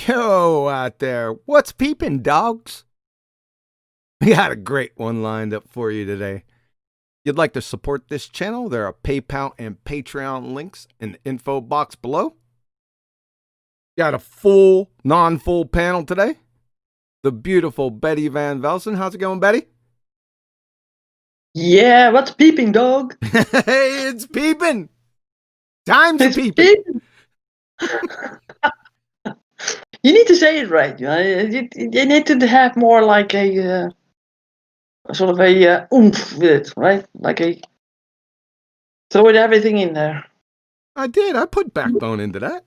Yo, out there, what's peeping, dogs? We got a great one lined up for you today. You'd like to support this channel? There are PayPal and Patreon links in the info box below. Got a full, non-full panel today. The beautiful Betty Van Velsen. How's it going, Betty? Yeah, what's peeping, dog? Hey, it's peeping. Time's It's peeping. You need to say it right. You need to have more like a sort of a oomph with it, right? Like a throw it everything in there. I did. I put backbone into that.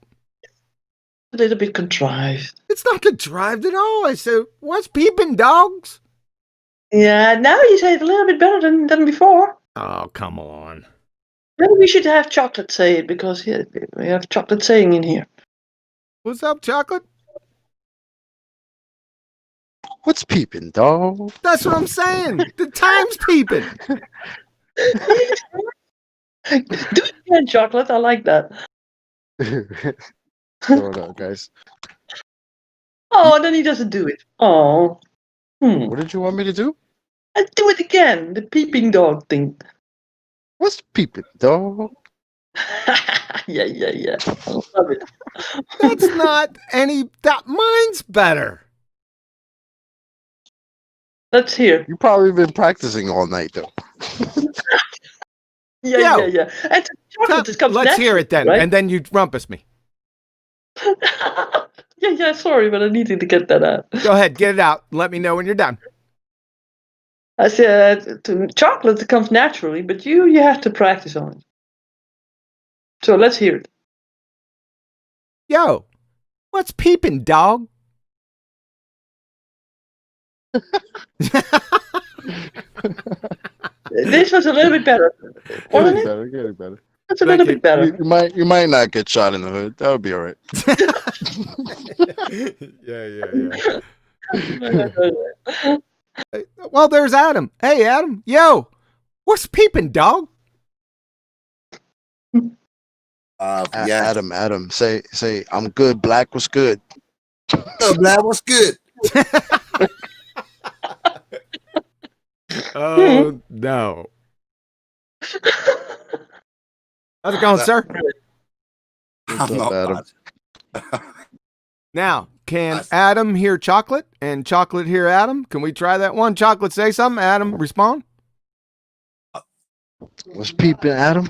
A little bit contrived. It's not contrived at all. I said, what's peeping, dogs? Yeah, now you say it a little bit better than before. Oh, come on. Maybe we should have chocolate say it because we have chocolate saying in here. What's up, chocolate? What's peeping, dog? That's what I'm saying. The time's peeping. Do it again, chocolate. I like that. Throw it out, guys. Oh, then he doesn't do it. Oh. What did you want me to do? And do it again. The peeping dog thing. What's peeping, dog? yeah. I love it. That's not any... mine's better. Let's hear. You probably been practicing all night, though. Yeah. And chocolate comes Let's hear it then, right? and then you rumpus me. yeah, sorry, but I needed to get that out. Go ahead, get it out. Let me know when you're done. I said, chocolate comes naturally, but you have to practice on it. So let's hear it. Yo, what's peeping, dog? This was a little bit better, wasn't it? Getting better. That's a little bit better. You might not get shot in the hood. That would be all right. Yeah. Well, there's Adam. Hey, Adam. Yo, what's peeping, dog? Yeah. Adam, say, I'm good. Black was good. Oh, Black, what's good? Oh, no. How's it going, sir? I'm not Adam? bad. Now, can Adam hear chocolate and chocolate hear Adam? Can we try that one? Chocolate, say something. Adam, respond. What's peeping, Adam?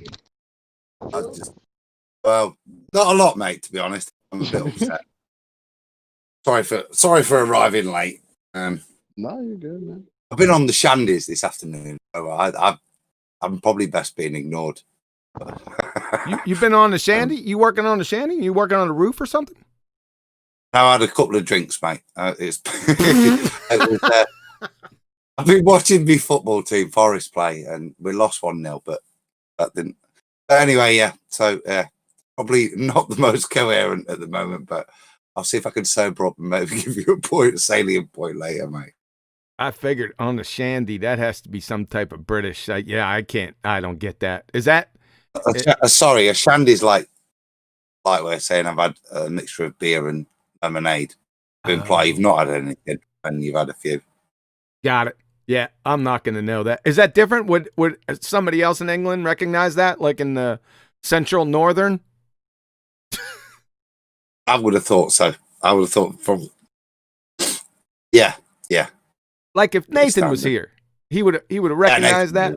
Well, not a lot, mate, to be honest. I'm a bit upset. Sorry for arriving late. No, you're good, man. I've been on the shandies this afternoon. So I'm probably best being ignored. You've been on the shandy? You working on the shandy? You working on the roof or something? I had a couple of drinks, mate. I've been watching my football team, Forest, play, and we lost 1-0, but that didn't. But anyway, yeah. So probably not the most coherent at the moment, but I'll see if I can sober up and maybe give you a salient point later, mate. I figured on the shandy, that has to be some type of British. I don't get that. Is that? Sorry, a shandy's like we're saying I've had a mixture of beer and lemonade to imply you've not had anything and you've had a few. Got it. Yeah, I'm not going to know that. Is that different? Would somebody else in England recognize that, like in the central northern? I would have thought so. I would have thought from. Yeah. Like if Nathan was here, he would have recognized that.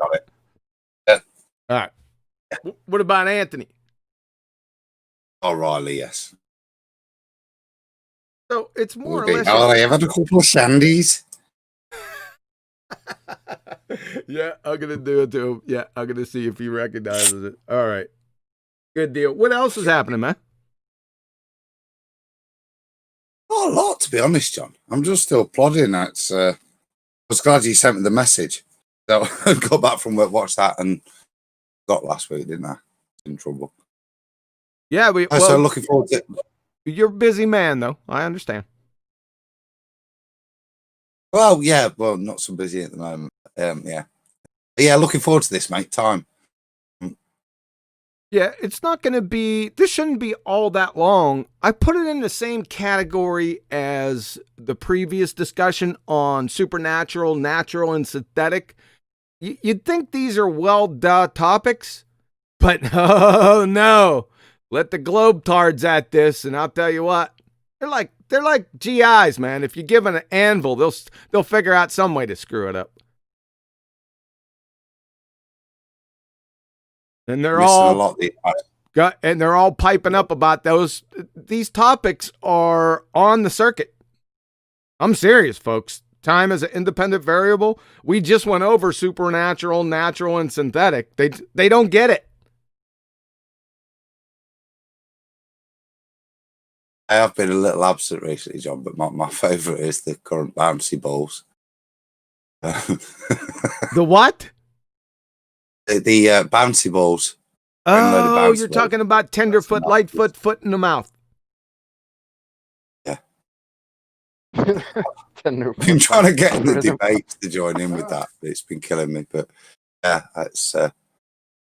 Yeah. All right. What about Anthony? O'Reilly, yes. So it's more or less. Oh, I have had a couple of shandies. Yeah, I'm gonna do it to him. Yeah, I'm gonna see if he recognizes it. All right, good deal. What else is happening, man? Not a lot, to be honest, John. I'm just still plodding. It's, I was glad you sent me the message. So I got back from work, watched that, and got last week, didn't I? In trouble. Yeah, So looking forward to it. You're a busy man, though. I understand. Well, yeah, well, not so busy at the moment. Yeah. But yeah, looking forward to this, mate. Time. Yeah, it's not going to be, this shouldn't be all that long. I put it in the same category as the previous discussion on supernatural, natural, and synthetic. You'd think these are well-duh topics, but oh no. Let the globetards at this, and I'll tell you what, they're like GIs, man. If you give them an anvil, they'll figure out some way to screw it up. And they're Missing all a lot. they're all piping up about those. These topics are on the circuit. I'm serious, folks. Time as an independent variable. We just went over supernatural, natural, and synthetic. They don't get it. I have been a little absent recently, John, but my favourite is the current bouncy balls. The what? The bouncy balls. Oh, you're talking about tenderfoot, lightfoot, foot in the mouth. Yeah. I've been trying to get in the debates to join in with that. It's been killing me. But yeah, it's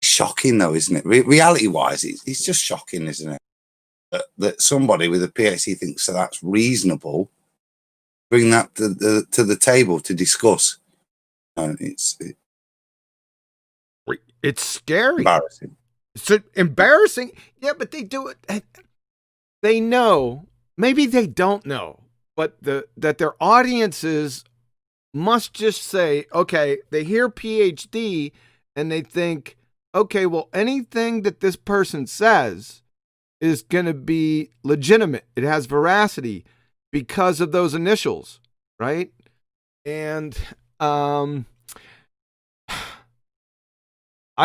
shocking, though, isn't it? Reality-wise, it's just shocking, isn't it? That somebody with a PhD thinks that's reasonable. Bring that to the table to discuss. It's scary. Embarrassing. It's embarrassing. Yeah, but they do it. They know. Maybe they don't know, but that their audiences must just say, okay, they hear PhD and they think, okay, well, anything that this person says is going to be legitimate. It has veracity because of those initials, right? And I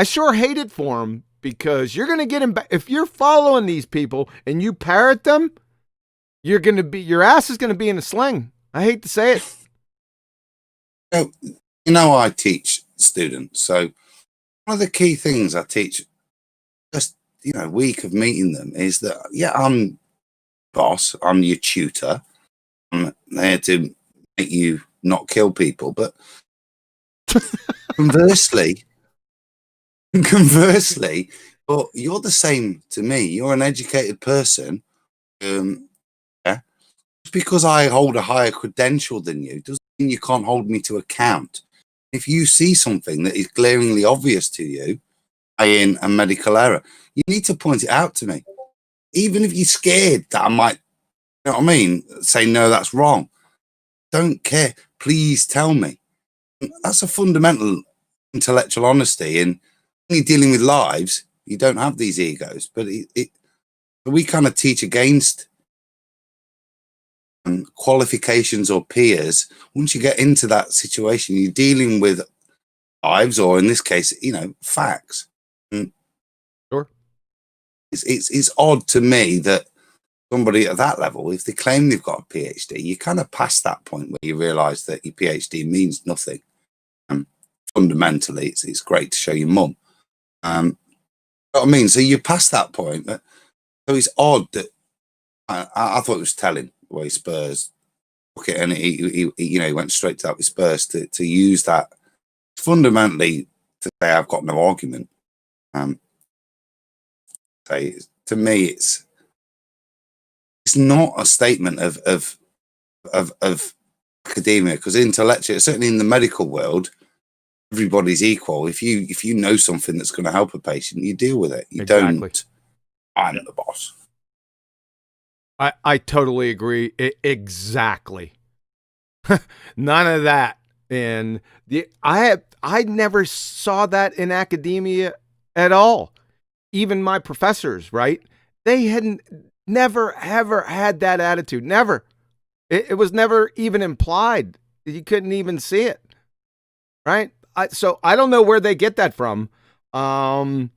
sure hate it for them because you're going to get if you're following these people and you parrot them, your ass is going to be in a sling. I hate to say it. I teach students. So one of the key things I teach, just, week of meeting them is that, yeah, I'm boss, I'm your tutor. I'm there to make you not kill people. But conversely, but you're the same to me. You're an educated person. Yeah. Just because I hold a higher credential than you doesn't mean you can't hold me to account. If you see something that is glaringly obvious to you, in a medical error, you need to point it out to me. Even if you're scared that I might, you know what I mean, say, no, that's wrong. Don't care. Please tell me. That's a fundamental intellectual honesty. And when you're dealing with lives, you don't have these egos. But we kind of teach against qualifications or peers. Once you get into that situation, you're dealing with lives, or in this case, facts. Sure. It's odd to me that somebody at that level, if they claim they've got a PhD, you kind of past that point where you realise that your PhD means nothing. Fundamentally, it's great to show your mum. You know what I mean? So you're past that point. So it's odd that I thought it was telling the way Spurs. Okay, and he went straight to that with Spurs to use that fundamentally to say I've got no argument. To me, it's not a statement of academia, because intellectually, certainly in the medical world, everybody's equal. If you know something that's going to help a patient, you deal with it. You don't. I'm the boss. I totally agree. Exactly. None of that. And I never saw that in academia at all. Even my professors, right? They hadn't never ever had that attitude. Never. It was never even implied. You couldn't even see it. right? So I don't know where they get that from. I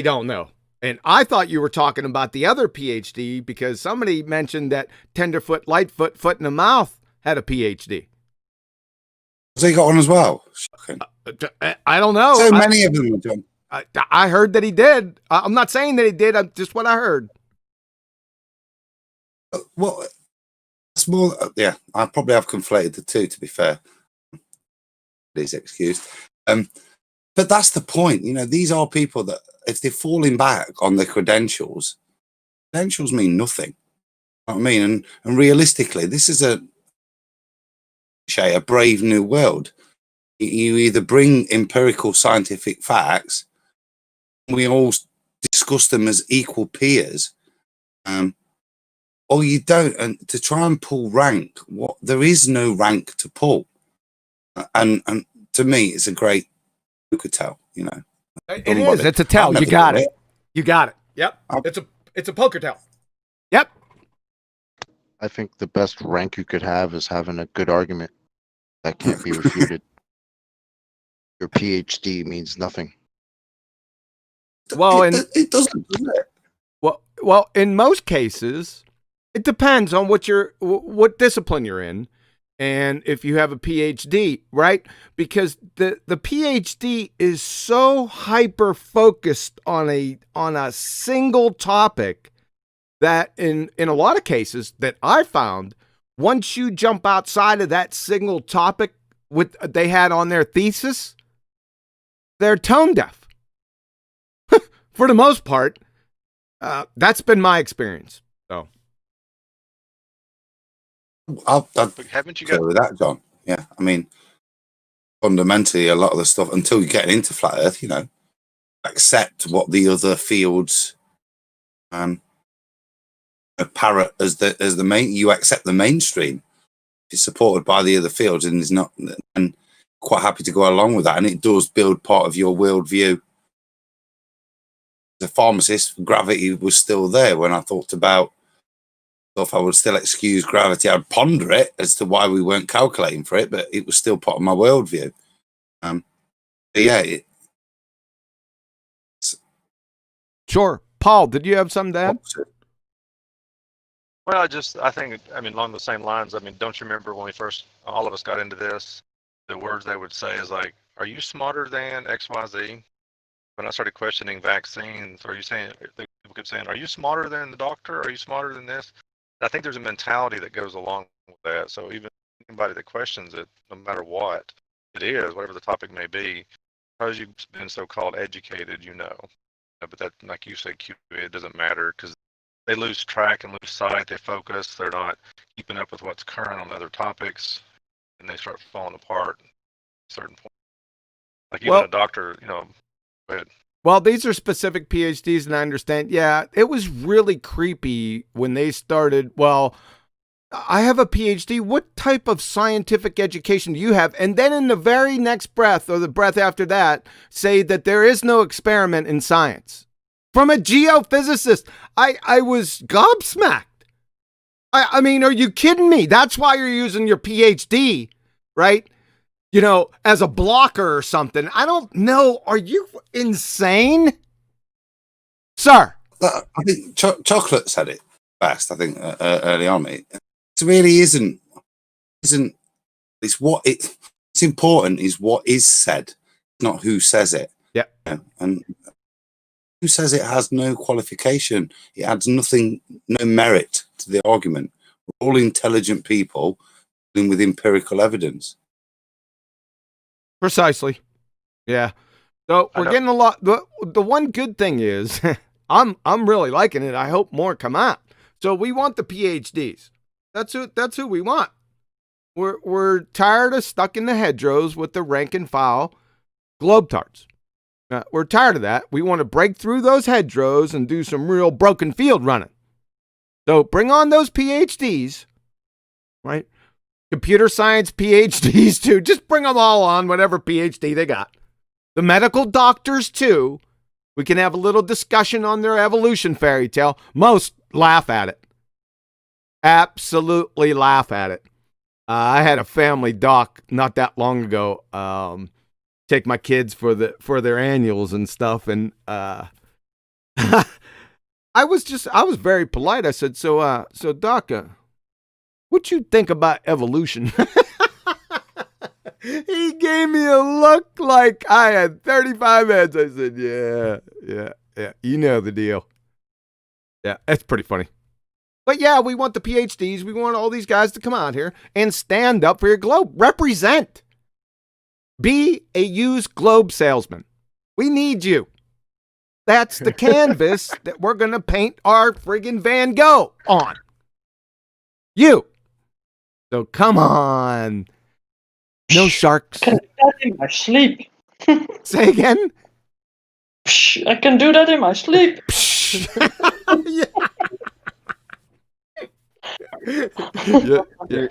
don't know. And I thought you were talking about the other PhD because somebody mentioned that Tenderfoot, Lightfoot, Foot in the Mouth had a PhD. So he got one as well. Shocking. I don't know. So many of them, John. I heard that he did. I'm not saying that he did. I'm just what I heard. Well, it's more. Yeah, I probably have conflated the two. To be fair, please excuse. But that's the point. You know, these are people that, if they're falling back on their credentials mean nothing. You know what I mean? And realistically, this is a brave new world. You either bring empirical scientific facts, we all discuss them as equal peers, or you don't. And to try and pull rank, there is no rank to pull. And to me, it's a great could tell, you know. It is. It's a tell. You got it. You got it. Yep. It's a poker tell. Yep. I think the best rank you could have is having a good argument that can't be refuted. Your PhD means nothing. Well, it doesn't, does it? Well, in most cases, it depends on what discipline you're in. And if you have a PhD, right? Because the PhD is so hyper focused on a single topic that in a lot of cases that I found, once you jump outside of that single topic they had on their thesis, they're tone deaf. For the most part, that's been my experience. So. Haven't you go got with that, John? Yeah, I mean, fundamentally, a lot of the stuff until you're getting into flat Earth, you know, accept what the other fields parrot as the main. You accept the mainstream. It's supported by the other fields, and is not, and quite happy to go along with that. And it does build part of your worldview. As a pharmacist, gravity was still there when I thought about. If I would still excuse gravity, I'd ponder it as to why we weren't calculating for it, but it was still part of my worldview. But yeah. Sure. Paul, did you have something to add? Well, I mean, along the same lines, I mean, don't you remember when all of us got into this, the words they would say is like, are you smarter than XYZ? When I started questioning vaccines, people kept saying, are you smarter than the doctor? Are you smarter than this? I think there's a mentality that goes along with that. So even anybody that questions it, no matter what it is, whatever the topic may be, because you've been so-called educated, you know. But that, like you said, it doesn't matter because they lose track and lose sight. They focus. They're not keeping up with what's current on other topics, and they start falling apart at a certain point. Like even a doctor, you know. Go ahead. Well, these are specific PhDs, and I understand. Yeah, it was really creepy when they started. Well, I have a PhD. What type of scientific education do you have? And then in the very next breath, or the breath after that, say that there is no experiment in science. From a geophysicist, I was gobsmacked. I mean, are you kidding me? That's why you're using your PhD, right? You know, as a blocker or something. I don't know. Are you insane? Sir. I think Chocolate said it best, I think, early on. It really isn't, it's important is what is said, not who says it. Yeah. And who says it has no qualification. It adds nothing, no merit to the argument. We're all intelligent people dealing with empirical evidence. Precisely. Yeah. So we're getting a lot. The one good thing is I'm really liking it. I hope more come out. So we want the PhDs. That's who we want. We're tired of stuck in the hedgerows with the rank and file globetards. We're tired of that. We want to break through those hedgerows and do some real broken field running. So bring on those PhDs, right? Computer science PhDs too. Just bring them all on, whatever PhD they got. The medical doctors too. We can have a little discussion on their evolution fairy tale. Most laugh at it. Absolutely laugh at it. I had a family doc not that long ago. Take my kids for their annuals and stuff, and I was very polite. I said, so doc, what you think about evolution? He gave me a look like I had 35 heads. I said, yeah, you know the deal. Yeah, that's pretty funny. But yeah, we want the PhDs. We want all these guys to come out here and stand up for your globe. Represent. Be a used globe salesman. We need you. That's the canvas that we're going to paint our friggin' Van Gogh on. You. So come on. No sharks. I can do that in my sleep. Say again? I can do that in my sleep. Yeah.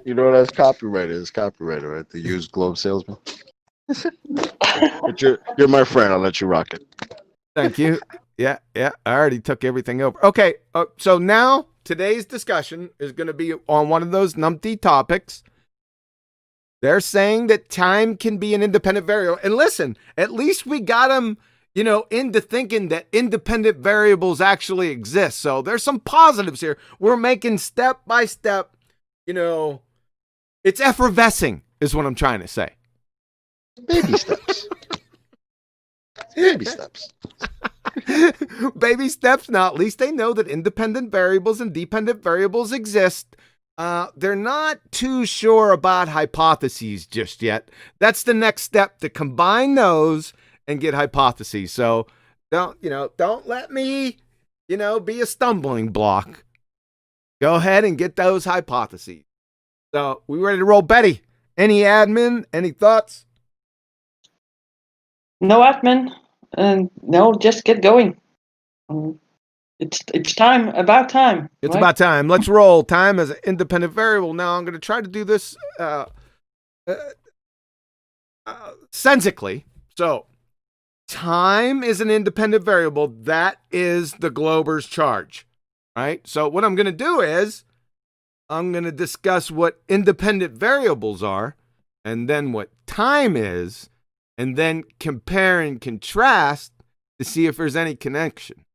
You know that's copyrighted. It's copyrighted, right? The used globe salesman. But you're my friend. I'll let you rock it. Thank you. Yeah. I already took everything over. Okay, so now today's discussion is going to be on one of those numpty topics. They're saying that time can be an independent variable. And listen, at least we got them, into thinking that independent variables actually exist. So there's some positives here. We're making step by step, it's effervescing is what I'm trying to say. Baby steps. Baby steps. Baby steps. Now, at least they know that independent variables and dependent variables exist. They're not too sure about hypotheses just yet. That's the next step, to combine those and get hypotheses. So don't let me, be a stumbling block. Go ahead and get those hypotheses. So we ready to roll? Betty, any admin, any thoughts? No admin, and no, just get going. It's time, about time. It's right? about time. Let's roll. Time as an independent variable. Now I'm going to try to do this sensically. So time is an independent variable. That is the Glober's charge, right? So what I'm going to do is I'm going to discuss what independent variables are, and then what time is, and then compare and contrast to see if there's any connection.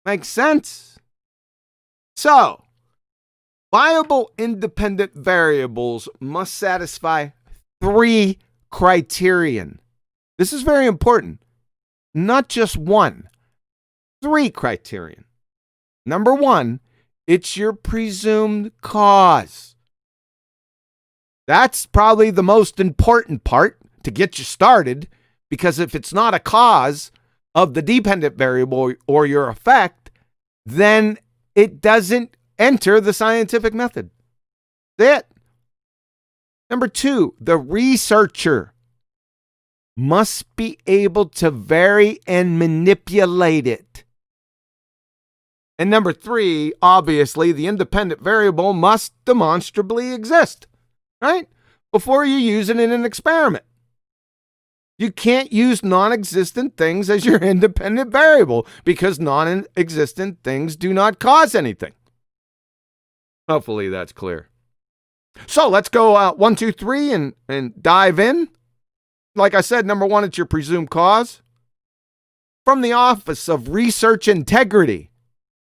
Makes sense? So, viable independent variables must satisfy 3 criterion. This is very important. Not just 1. 3 criterion. Number 1, it's your presumed cause. That's probably the most important part to get you started, because if it's not a cause of the dependent variable or your effect, then it doesn't enter the scientific method. That's it. Number 2, the researcher must be able to vary and manipulate it. And number 3, obviously, the independent variable must demonstrably exist, right? Before you use it in an experiment. You can't use non-existent things as your independent variable, because non-existent things do not cause anything. Hopefully that's clear. So let's go 1, 2, 3 and dive in. Like I said, number 1, it's your presumed cause. From the Office of Research Integrity,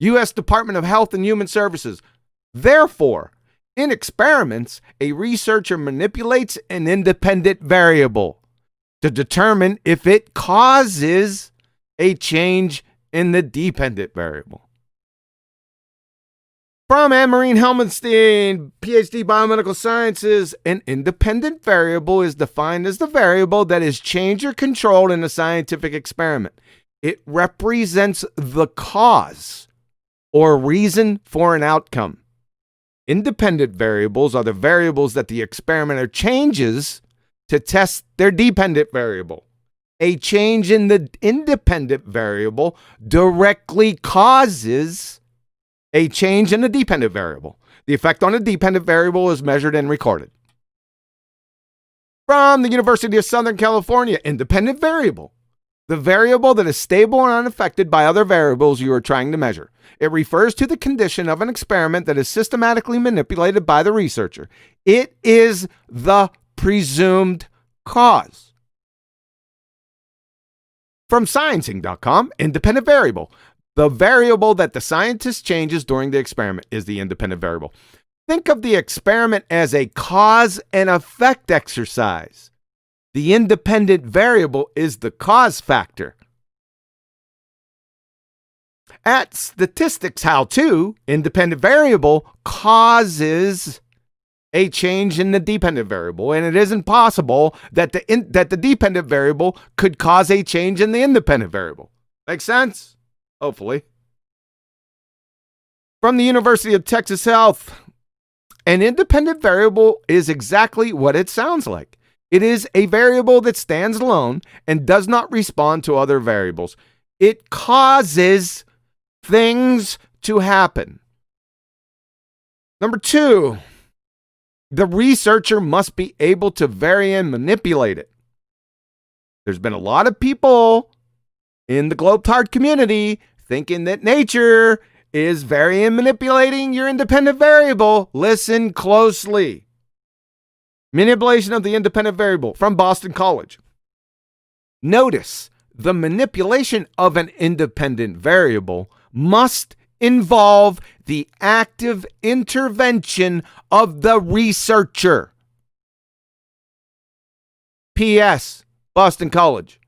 U.S. Department of Health and Human Services. Therefore, in experiments, a researcher manipulates an independent variable to determine if it causes a change in the dependent variable. From Anne-Marie Helmenstein, PhD Biomedical Sciences, an independent variable is defined as the variable that is changed or controlled in a scientific experiment. It represents the cause or reason for an outcome. Independent variables are the variables that the experimenter changes to test their dependent variable. A change in the independent variable directly causes a change in the dependent variable. The effect on the dependent variable is measured and recorded. From the University of Southern California, independent variable. the variable that is stable and unaffected by other variables you are trying to measure. It refers to the condition of an experiment that is systematically manipulated by the researcher. It is the presumed cause. From Sciencing.com, independent variable. The variable that the scientist changes during the experiment is the independent variable. Think of the experiment as a cause and effect exercise. The independent variable is the cause factor. At Statistics How To, independent variable causes a change in the dependent variable, and it isn't possible that the dependent variable could cause a change in the independent variable. Make sense? Hopefully. From the University of Texas Health, an independent variable is exactly what it sounds like. It is a variable that stands alone and does not respond to other variables. It causes things to happen. Number 2, the researcher must be able to vary and manipulate it. There's been a lot of people in the globetard community thinking that nature is varying and manipulating your independent variable. Listen closely. Manipulation of the independent variable from Boston College. Notice the manipulation of an independent variable must involve the active intervention of the researcher. P.S. Boston College.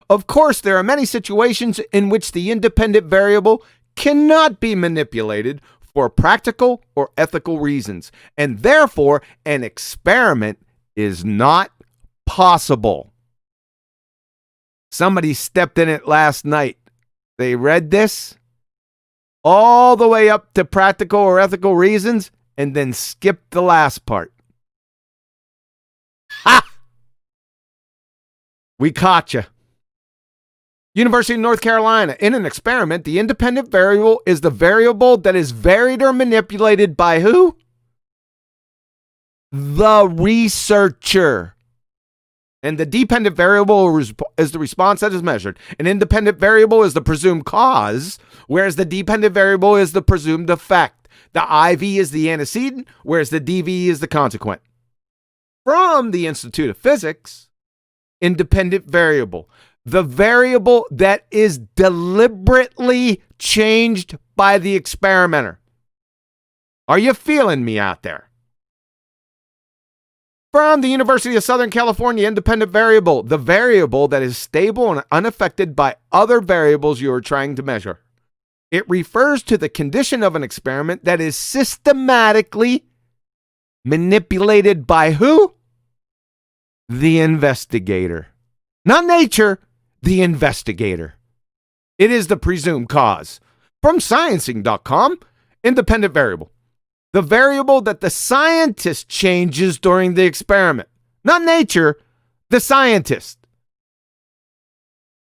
Of course, there are many situations in which the independent variable cannot be manipulated for practical or ethical reasons, and therefore an experiment is not possible. Somebody stepped in it last night. They read this all the way up to practical or ethical reasons and then skipped the last part. Ha! We caught you. University of North Carolina. In an experiment, the independent variable is the variable that is varied or manipulated by who? The researcher. And the dependent variable is the response that is measured. An independent variable is the presumed cause, whereas the dependent variable is the presumed effect. The IV is the antecedent, whereas the DV is the consequent. From the Institute of Physics, independent variable. The variable that is deliberately changed by the experimenter. Are you feeling me out there? From the University of Southern California, independent variable. The variable that is stable and unaffected by other variables you are trying to measure. It refers to the condition of an experiment that is systematically manipulated by who? The investigator. Not nature. The investigator. It is the presumed cause. From Sciencing.com, independent variable. The variable that the scientist changes during the experiment. Not nature, the scientist.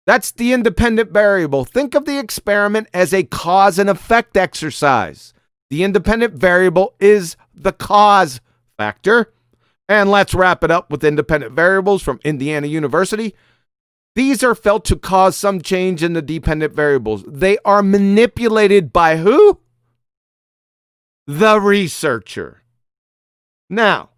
That's the independent variable. Think of the experiment as a cause and effect exercise. The independent variable is the cause factor. And let's wrap it up with independent variables from Indiana University. These are felt to cause some change in the dependent variables. They are manipulated by who? The researcher. Now,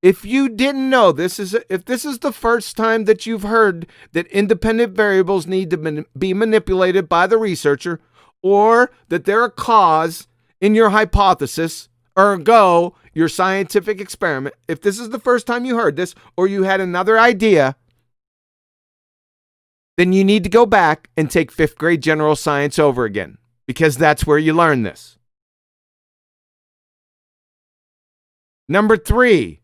if you didn't know, if this is the first time that you've heard that independent variables need to be manipulated by the researcher, or that they're a cause in your hypothesis, ergo your scientific experiment, if this is the first time you heard this, or you had another idea, then you need to go back and take 5th grade general science over again, because that's where you learn this. Number 3,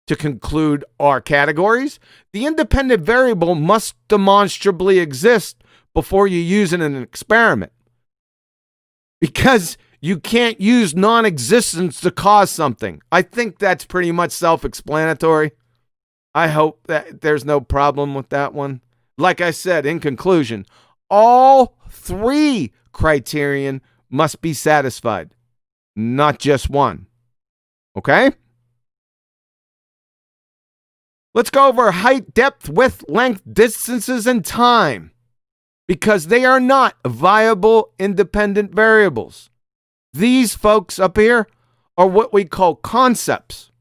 to conclude our categories, the independent variable must demonstrably exist before you use it in an experiment. Because you can't use non-existence to cause something. I think that's pretty much self-explanatory. I hope that there's no problem with that one. Like I said, in conclusion, all 3 criterion must be satisfied, not just one. Okay? Let's go over height, depth, width, length, distances, and time, because they are not viable independent variables. These folks up here are what we call concepts.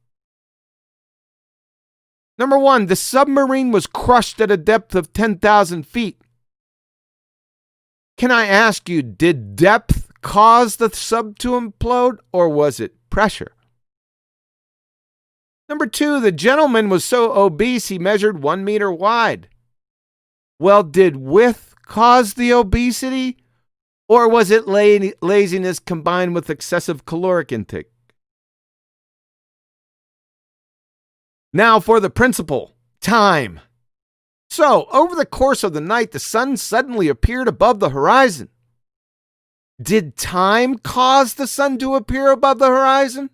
Number one, the submarine was crushed at a depth of 10,000 feet. Can I ask you, did depth cause the sub to implode, or was it pressure? Number two, the gentleman was so obese he measured 1 meter wide. Well, did width cause the obesity, or was it laziness combined with excessive caloric intake? Now for the principle, time. So, over the course of the night, the sun suddenly appeared above the horizon. Did time cause the sun to appear above the horizon?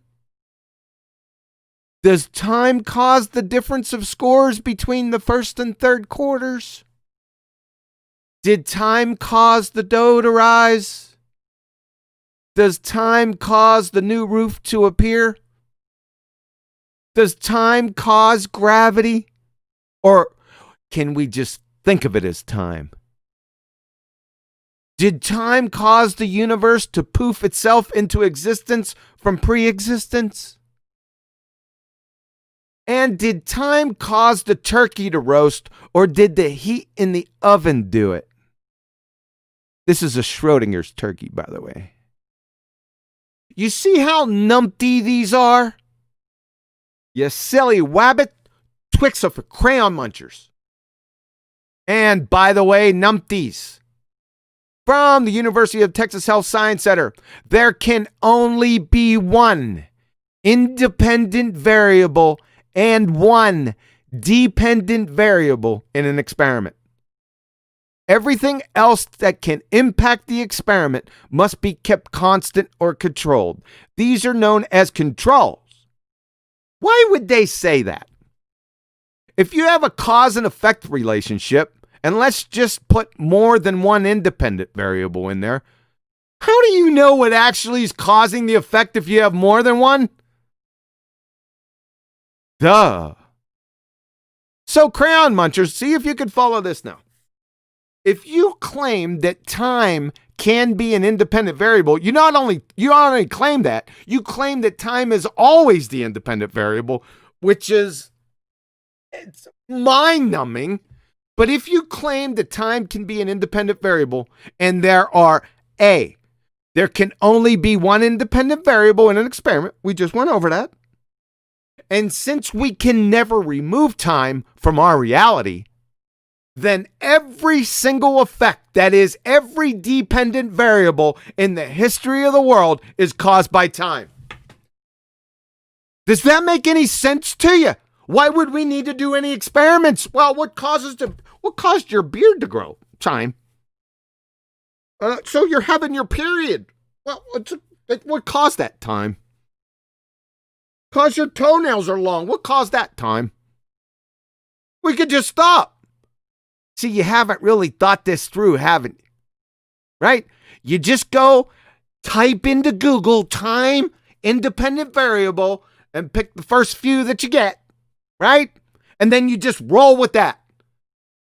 Does time cause the difference of scores between the first and third quarters? Did time cause the dough to rise? Does time cause the new roof to appear? Does time cause gravity? Or can we just think of it as time? Did time cause the universe to poof itself into existence from pre-existence? And did time cause the turkey to roast, or did the heat in the oven do it? This is a Schrodinger's turkey, by the way. You see how numpty these are? You silly wabbit, Twix are for crayon munchers. And by the way, numpties, from the University of Texas Health Science Center, there can only be one independent variable and one dependent variable in an experiment. Everything else that can impact the experiment must be kept constant or controlled. These are known as controls. Why would they say that? If you have a cause and effect relationship, and let's just put more than one independent variable in there, how do you know what actually is causing the effect if you have more than one? Duh. So, crayon munchers, see if you can follow this now. If you claim that time can be an independent variable, you not only claim that, you claim that time is always the independent variable, which is, it's mind-numbing. But if you claim that time can be an independent variable, and there can only be one independent variable in an experiment, we just went over that. And since we can never remove time from our reality, then every single effect, that is every dependent variable in the history of the world, is caused by time. Does that make any sense to you? Why would we need to do any experiments? Well, what caused your beard to grow? Time. So you're having your period. Well, what caused that? Time. Cause your toenails are long. What caused that? Time. We could just stop. See, you haven't really thought this through, haven't you? Right? You just go type into Google time independent variable and pick the first few that you get, right? And then you just roll with that.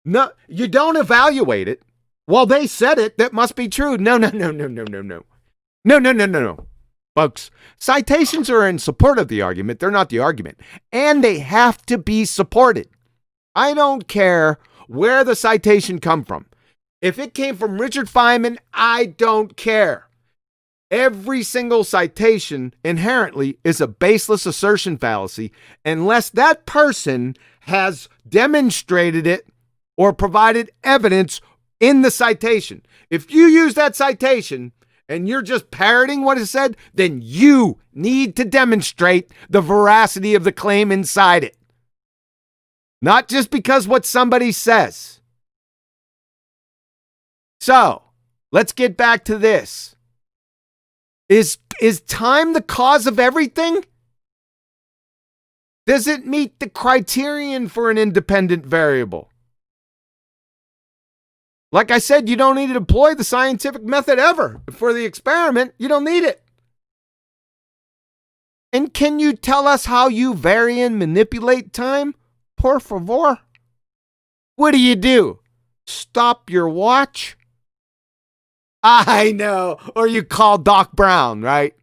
No, you don't evaluate it. Well, they said it. That must be true. No. No. Folks, citations are in support of the argument. They're not the argument. And they have to be supported. I don't care where the citation come from. If it came from Richard Feynman, I don't care. Every single citation inherently is a baseless assertion fallacy unless that person has demonstrated it or provided evidence in the citation. If you use that citation and you're just parroting what is said, then you need to demonstrate the veracity of the claim inside it. Not just because what somebody says. So, let's get back to this. Is time the cause of everything? Does it meet the criterion for an independent variable? Like I said, you don't need to deploy the scientific method ever for the experiment. You don't need it. And can you tell us how you vary and manipulate time? Por favor. What do? Stop your watch? I know. Or you call Doc Brown, right?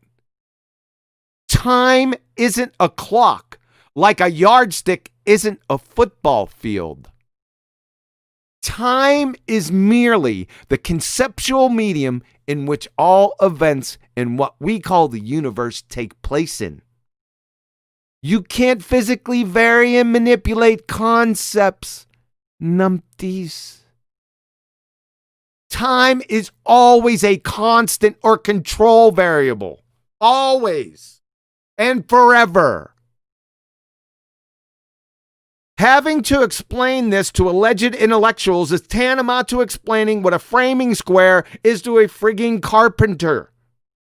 Time isn't a clock, like a yardstick isn't a football field. Time is merely the conceptual medium in which all events in what we call the universe take place in. You can't physically vary and manipulate concepts, numpties. Time is always a constant or control variable. Always. And forever. Having to explain this to alleged intellectuals is tantamount to explaining what a framing square is to a frigging carpenter.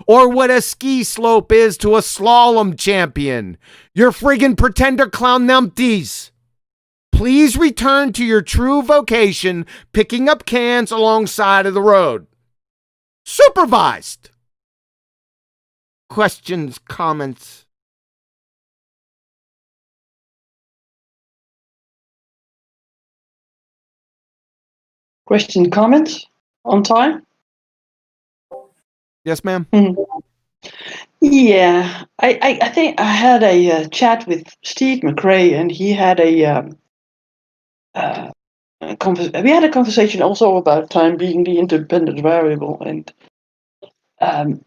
Or what a ski slope is to a slalom champion. You're friggin' pretender clown numpties. Please return to your true vocation, picking up cans alongside of the road. Supervised. Questions, comments? Question, comments on time? Yes, ma'am. Yeah, I think I had a chat with Steve McRae, and he had we had a conversation also about time being the independent variable, and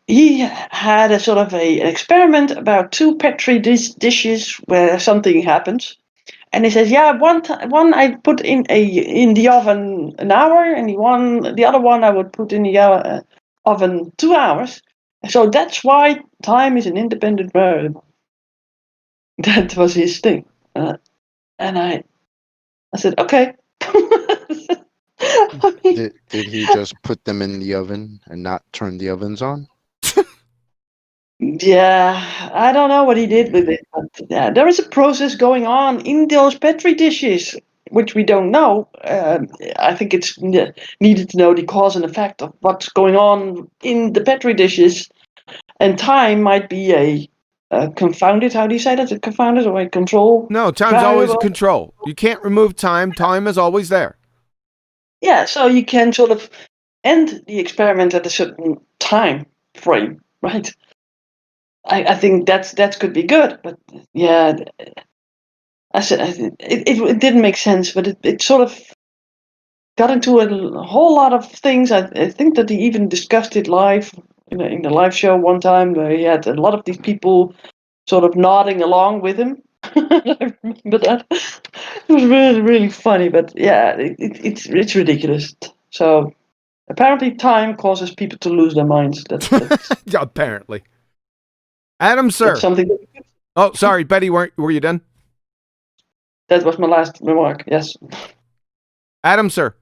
he had a sort of an experiment about two petri dishes where something happens, and he says, yeah, one I put in the oven an hour, and the other one I would put in the oven 2 hours. So that's why time is an independent variable. That was his thing, and I said, okay. I mean, Did he just put them in the oven and not turn the ovens on? yeah, I don't know what he did with it, but yeah, there is a process going on in those petri dishes, which we don't know. I think it's needed to know the cause and effect of what's going on in the petri dishes, and time might be a confounded. How do you say that? A confounded or a control? No, time's always variable? control. You can't remove time. Time is always there. Yeah, so you can sort of end the experiment at a certain time frame, right? I think that could be good, but yeah, I said it didn't make sense, but it sort of got into a whole lot of things. I think that he even discussed it live in the live show one time, where he had a lot of these people sort of nodding along with him. I remember that. It was really, really funny, but yeah, it's ridiculous. So apparently, time causes people to lose their minds. Yeah, apparently. Adam, sir. That's something. Oh, sorry, Betty, were you done? That was my last remark. Yes. Adam, sir.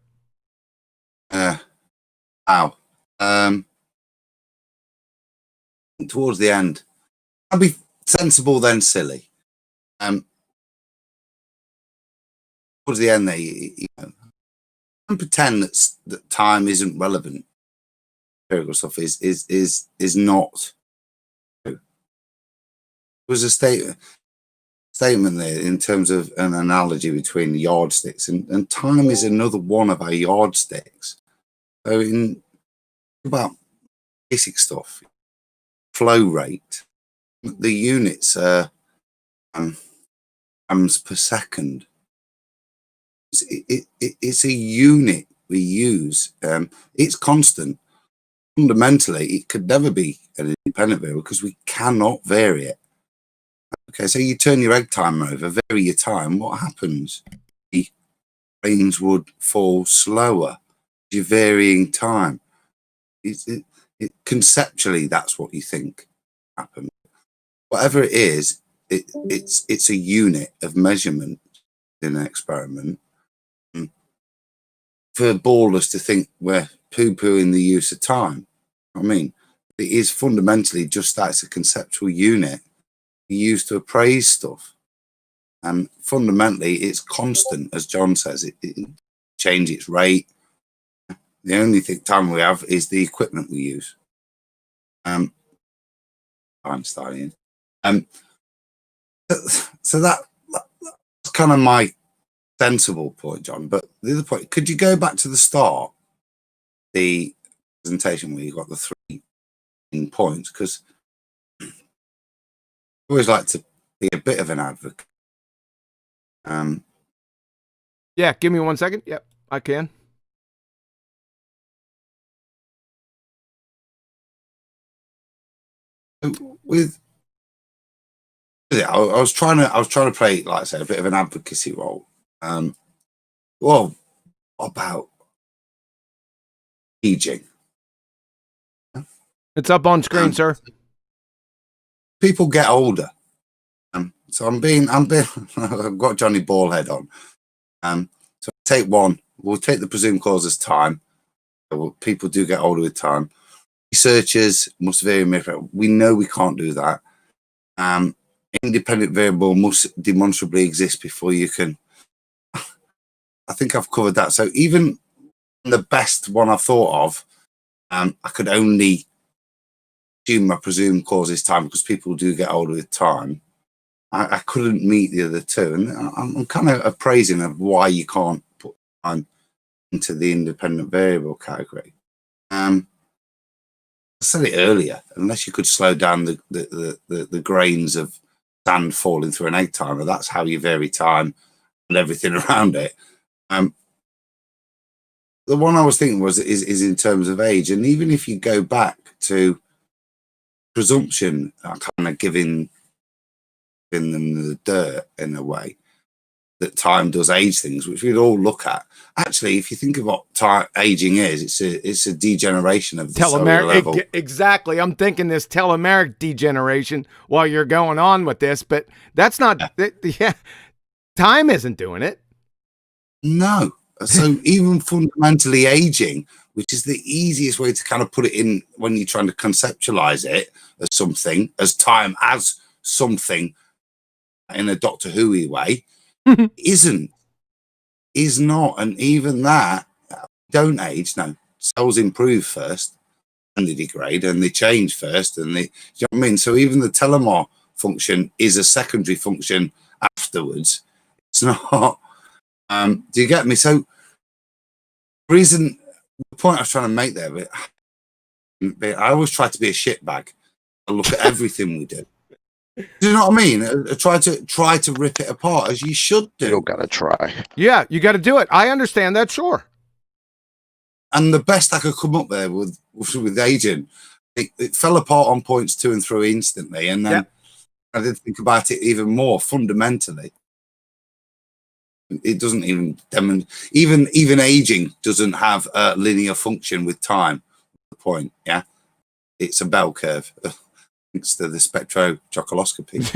Wow. Towards the end, I'll be sensible then silly. Towards the end there, you know, and pretend that time isn't relevant. Empirical stuff is not true. There was a statement there in terms of an analogy between yardsticks, and time is another one of our yardsticks. So in about basic stuff, flow rate, the units are grams per second. It's a unit we use. It's constant. Fundamentally, it could never be an independent variable because we cannot vary it. Okay, so you turn your egg timer over, vary your time. What happens? The rains would fall slower. You're varying time. Conceptually, that's what you think happened. Whatever it is, it's a unit of measurement in an experiment. For ballers to think we're poo-pooing the use of time, I mean, it is fundamentally just that. It's a conceptual unit used to appraise stuff, and fundamentally it's constant, as John says. It change its rate. The only time we have is the equipment we use. Einstein. So that's kind of my sensible point, John. But the other point, could you go back to the start, the presentation where you got the 3 main points? Because I always like to be a bit of an advocate. Yeah, give me 1 second. Yep, I can. With yeah, I was trying to play, like I said, a bit of an advocacy role. Well, about aging. It's up on screen, sir. People get older. So I'm being I've got Johnny Ballhead on. So take one. We'll take the presumed cause as time. People do get older with time. Researchers must vary. We know we can't do that. Independent variable must demonstrably exist before you can. I think I've covered that. So even the best one I thought of, I could only assume my presumed cause is time because people do get older with time. I couldn't meet the other two, and I'm kind of appraising of why you can't put time into the independent variable category. I said it earlier, unless you could slow down the grains of sand falling through an egg timer, that's how you vary time and everything around it. The one I was thinking is in terms of age, and even if you go back to presumption, kind of giving them the dirt in a way that time does age things, which we'd all look at. Actually, if you think of what aging is, it's a degeneration of the cellular level. Exactly. I'm thinking this telomeric degeneration while you're going on with this, but that's not. Yeah, time isn't doing it. No. So even fundamentally aging, which is the easiest way to kind of put it in when you're trying to conceptualize it as something, as time, as something in a Doctor Who way, is not. And even that, don't age. No, cells improve first and they degrade and they change first. And you know what I mean? So even the telomere function is a secondary function afterwards. It's not. Do you get me? So the point I was trying to make there, but I always try to be a shitbag. I look at everything we do. Do you know what I mean? I try to rip it apart as you should do. You gotta try. Yeah, you got to do it. I understand that, sure. And the best I could come up there with aging, it fell apart on points 2 and 3 instantly, and then I did think about it even more fundamentally. It doesn't even even aging doesn't have a linear function with time. The point, yeah, it's a bell curve. Thanks to the spectrochocoloscopy.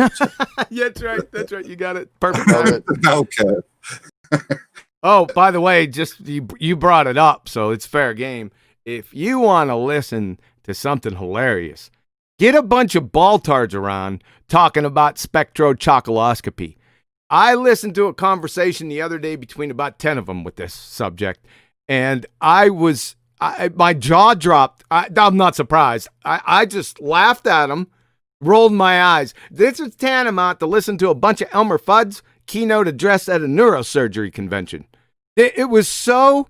Yeah, that's right. You got it. Perfect. The bell curve. Oh, by the way, just you brought it up, so it's fair game. If you want to listen to something hilarious, get a bunch of baltards around talking about spectrochocoloscopy. I listened to a conversation the other day between about 10 of them with this subject, and my jaw dropped. I'm not surprised. I just laughed at them, rolled my eyes. This is tantamount to listen to a bunch of Elmer Fudd's keynote address at a neurosurgery convention. It was so,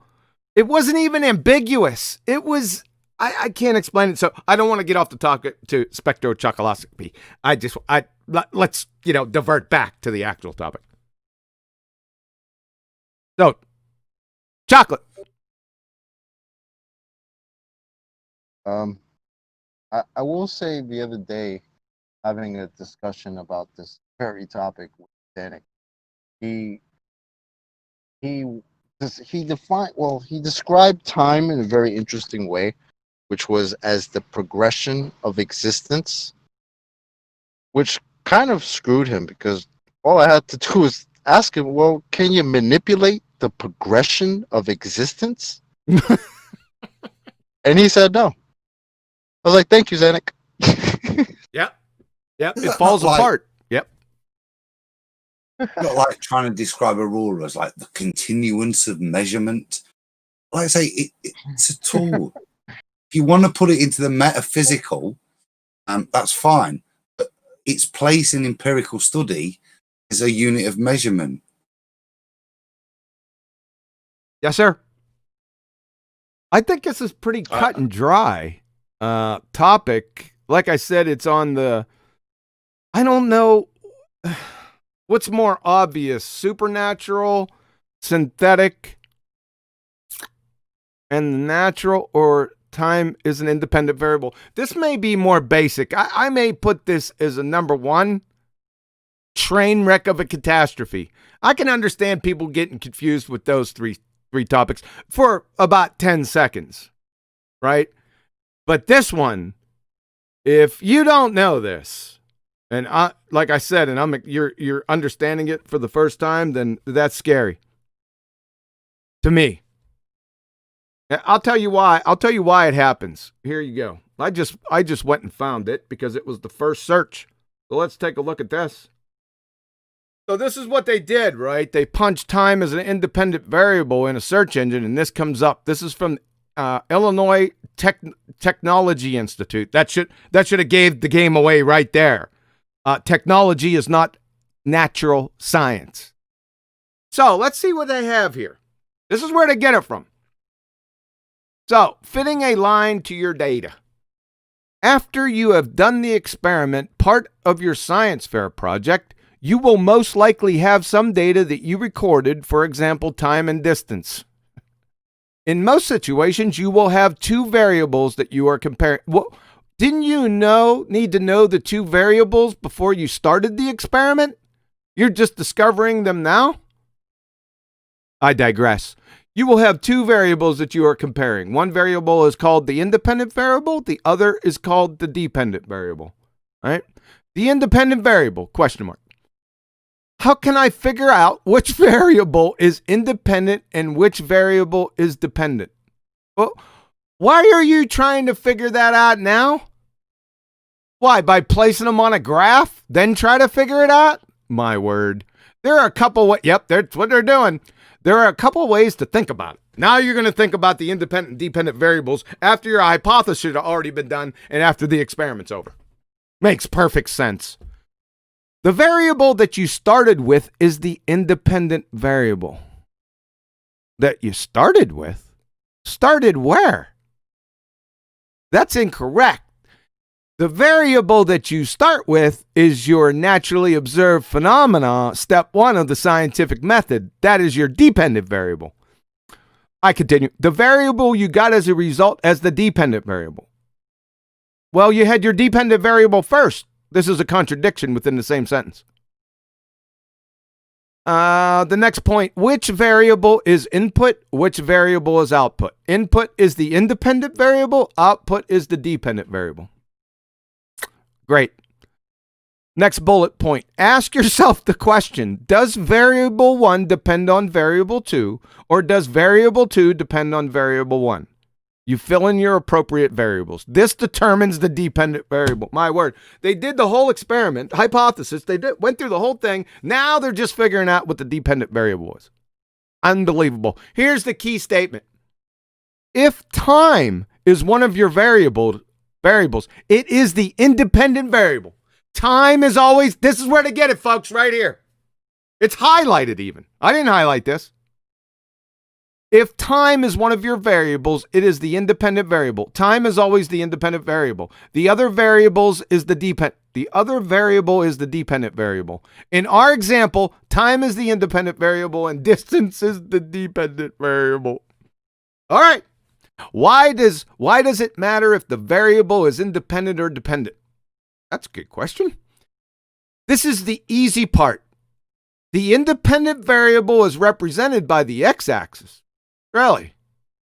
it wasn't even ambiguous. It was, I can't explain it. So I don't want to get off the topic to spectrochocoloscopy. Let's, divert back to the actual topic. So, chocolate. I will say the other day, having a discussion about this very topic with Danik, he described time in a very interesting way, which was as the progression of existence, which kind of screwed him because all I had to do was ask him, well, can you manipulate the progression of existence? And he said no. I was like, thank you, Zanuck. Yep. It falls apart. Yep. Not like trying to describe a rule as like the continuance of measurement. Like I say, it's a tool. If you want to put it into the metaphysical, that's fine. But its place in empirical study is a unit of measurement. Yes, sir. I think this is pretty cut and dry topic. Like I said, it's on the, I don't know what's more obvious, supernatural, synthetic, and natural, or time is an independent variable. This may be more basic. I may put this as a number one, train wreck of a catastrophe. I can understand people getting confused with those three topics for about 10 seconds, right? But this one, if you don't know this, and like I said, and you're understanding it for the first time, then that's scary to me. I'll tell you why. I'll tell you why it happens. Here you go. I just went and found it because it was the first search. So let's take a look at this. So this is what they did, right? They punched time as an independent variable in a search engine, and this comes up. This is from Illinois Technology Institute. That should have gave the game away right there. Technology is not natural science. So let's see what they have here. This is where they get it from. So, fitting a line to your data. After you have done the experiment, part of your science fair project, you will most likely have some data that you recorded, for example, time and distance. In most situations, you will have two variables that you are comparing. Well, didn't you need to know the two variables before you started the experiment? You're just discovering them now? I digress. You will have two variables that you are comparing. One variable is called the independent variable. The other is called the dependent variable. All right? The independent variable, question mark. How can I figure out which variable is independent and which variable is dependent? Well, why are you trying to figure that out now? Why, by placing them on a graph, then try to figure it out? My word. There are a couple, yep, that's what they're doing. There are a couple of ways to think about it. Now you're going to think about the independent and dependent variables after your hypothesis should have already been done and after the experiment's over. Makes perfect sense. The variable that you started with is the independent variable. That you started with? Started where? That's incorrect. The variable that you start with is your naturally observed phenomena, step one of the scientific method. That is your dependent variable. I continue. The variable you got as a result as the dependent variable. Well, you had your dependent variable first. This is a contradiction within the same sentence. The next point, which variable is input? Which variable is output? Input is the independent variable. Output is the dependent variable. Great. Next bullet point. Ask yourself the question, does variable 1 depend on variable 2, or does variable 2 depend on variable 1? You fill in your appropriate variables. This determines the dependent variable. My word. They did the whole experiment, hypothesis. Went through the whole thing. Now they're just figuring out what the dependent variable was. Unbelievable. Here's the key statement. If time is one of your variables, it is the independent variable. Time is always, this is where to get it, folks, right here. It's highlighted even. I didn't highlight this. If time is one of your variables, it is the independent variable. Time is always the independent variable. The other variables is the other variable is the dependent variable. In our example, time is the independent variable and distance is the dependent variable. All right. Why does it matter if the variable is independent or dependent? That's a good question. This is the easy part. The independent variable is represented by the x-axis. Really?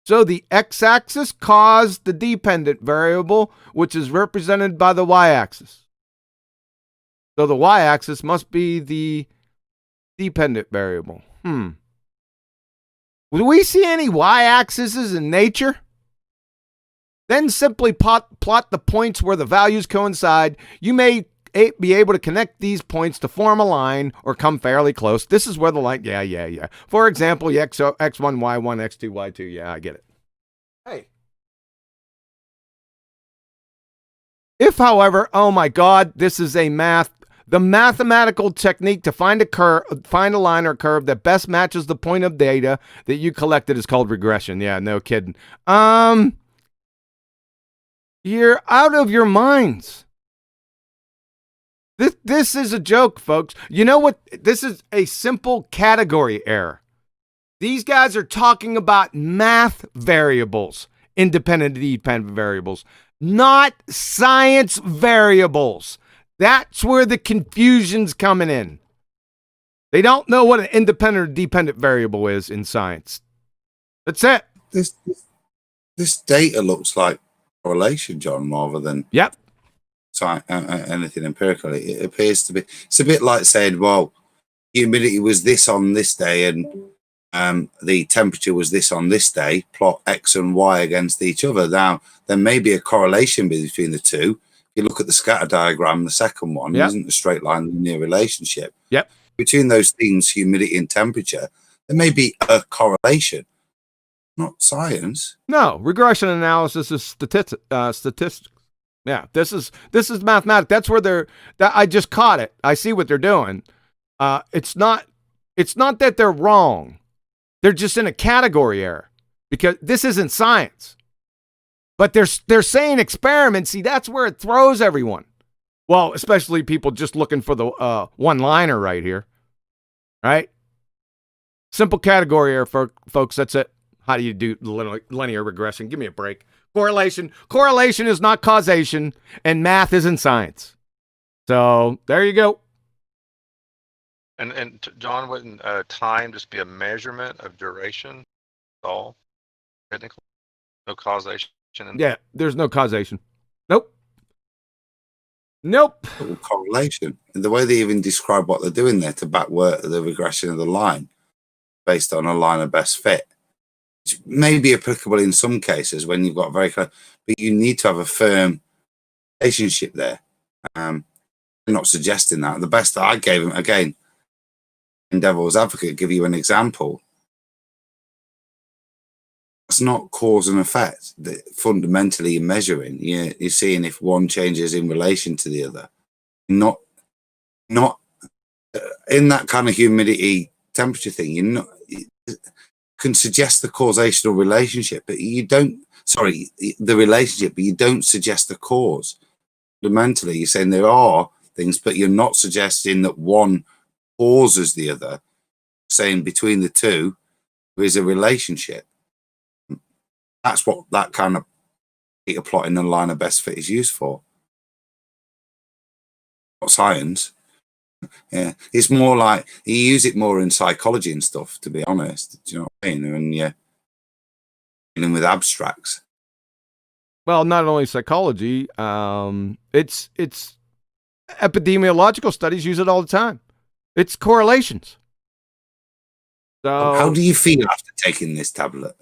So the x-axis caused the dependent variable, which is represented by the y-axis. So the y-axis must be the dependent variable. Do we see any y-axes in nature? Then simply plot the points where the values coincide. You may be able to connect these points to form a line or come fairly close. This is where the line, yeah. For example, x1, y1, x2, y2. Yeah, I get it. Hey. If, however, oh my God, this is a math. The mathematical technique to find a line or curve that best matches the point of data that you collected is called regression. Yeah, no kidding. You're out of your minds. This is a joke, folks. You know what? This is a simple category error. These guys are talking about math variables, independent and dependent variables, not science variables. That's where the confusion's coming in. They don't know what an independent or dependent variable is in science. That's it. This data looks like correlation, John, rather than anything empirical. It appears to be. It's a bit like saying, well, humidity was this on this day, and the temperature was this on this day. Plot X and Y against each other. Now, there may be a correlation between the two. If you look at the scatter diagram, the second one isn't a straight line linear relationship. Yep. Between those things, humidity and temperature, there may be a correlation. Not science. No, regression analysis is statistics. Yeah, this is mathematics. That's where I just caught it. I see what they're doing. It's not that they're wrong. They're just in a category error because this isn't science. But they're saying experiments. See, that's where it throws everyone. Well, especially people just looking for the one-liner right here. Right? Simple category error, folks. That's it. How do you do linear regression? Give me a break. Correlation. Correlation is not causation, and math isn't science. So there you go. And John, wouldn't time just be a measurement of duration? All technically, no causation. Yeah, there's no causation. Nope. Correlation. And the way they even describe what they're doing there to backward the regression of the line based on a line of best fit. Which may be applicable in some cases when you've got very clear, but you need to have a firm relationship there. I'm not suggesting that. The best that I gave him, again, in Devil's Advocate, give you an example. It's not cause and effect that fundamentally you're measuring. You're seeing if one changes in relation to the other. Not in that kind of humidity temperature thing. You're not. Can suggest the causational relationship, but you don't. Sorry, the relationship, but you don't suggest the cause. Fundamentally, you're saying there are things, but you're not suggesting that one causes the other. Saying between the two there is a relationship. That's what that kind of data plotting and line of best fit is used for. Not science. Yeah, it's more like you use it more in psychology and stuff, to be honest. Do you know what I mean? And yeah, dealing with abstracts. Well, not only psychology, it's epidemiological studies use it all the time. It's correlations. So how do you feel after taking this tablet?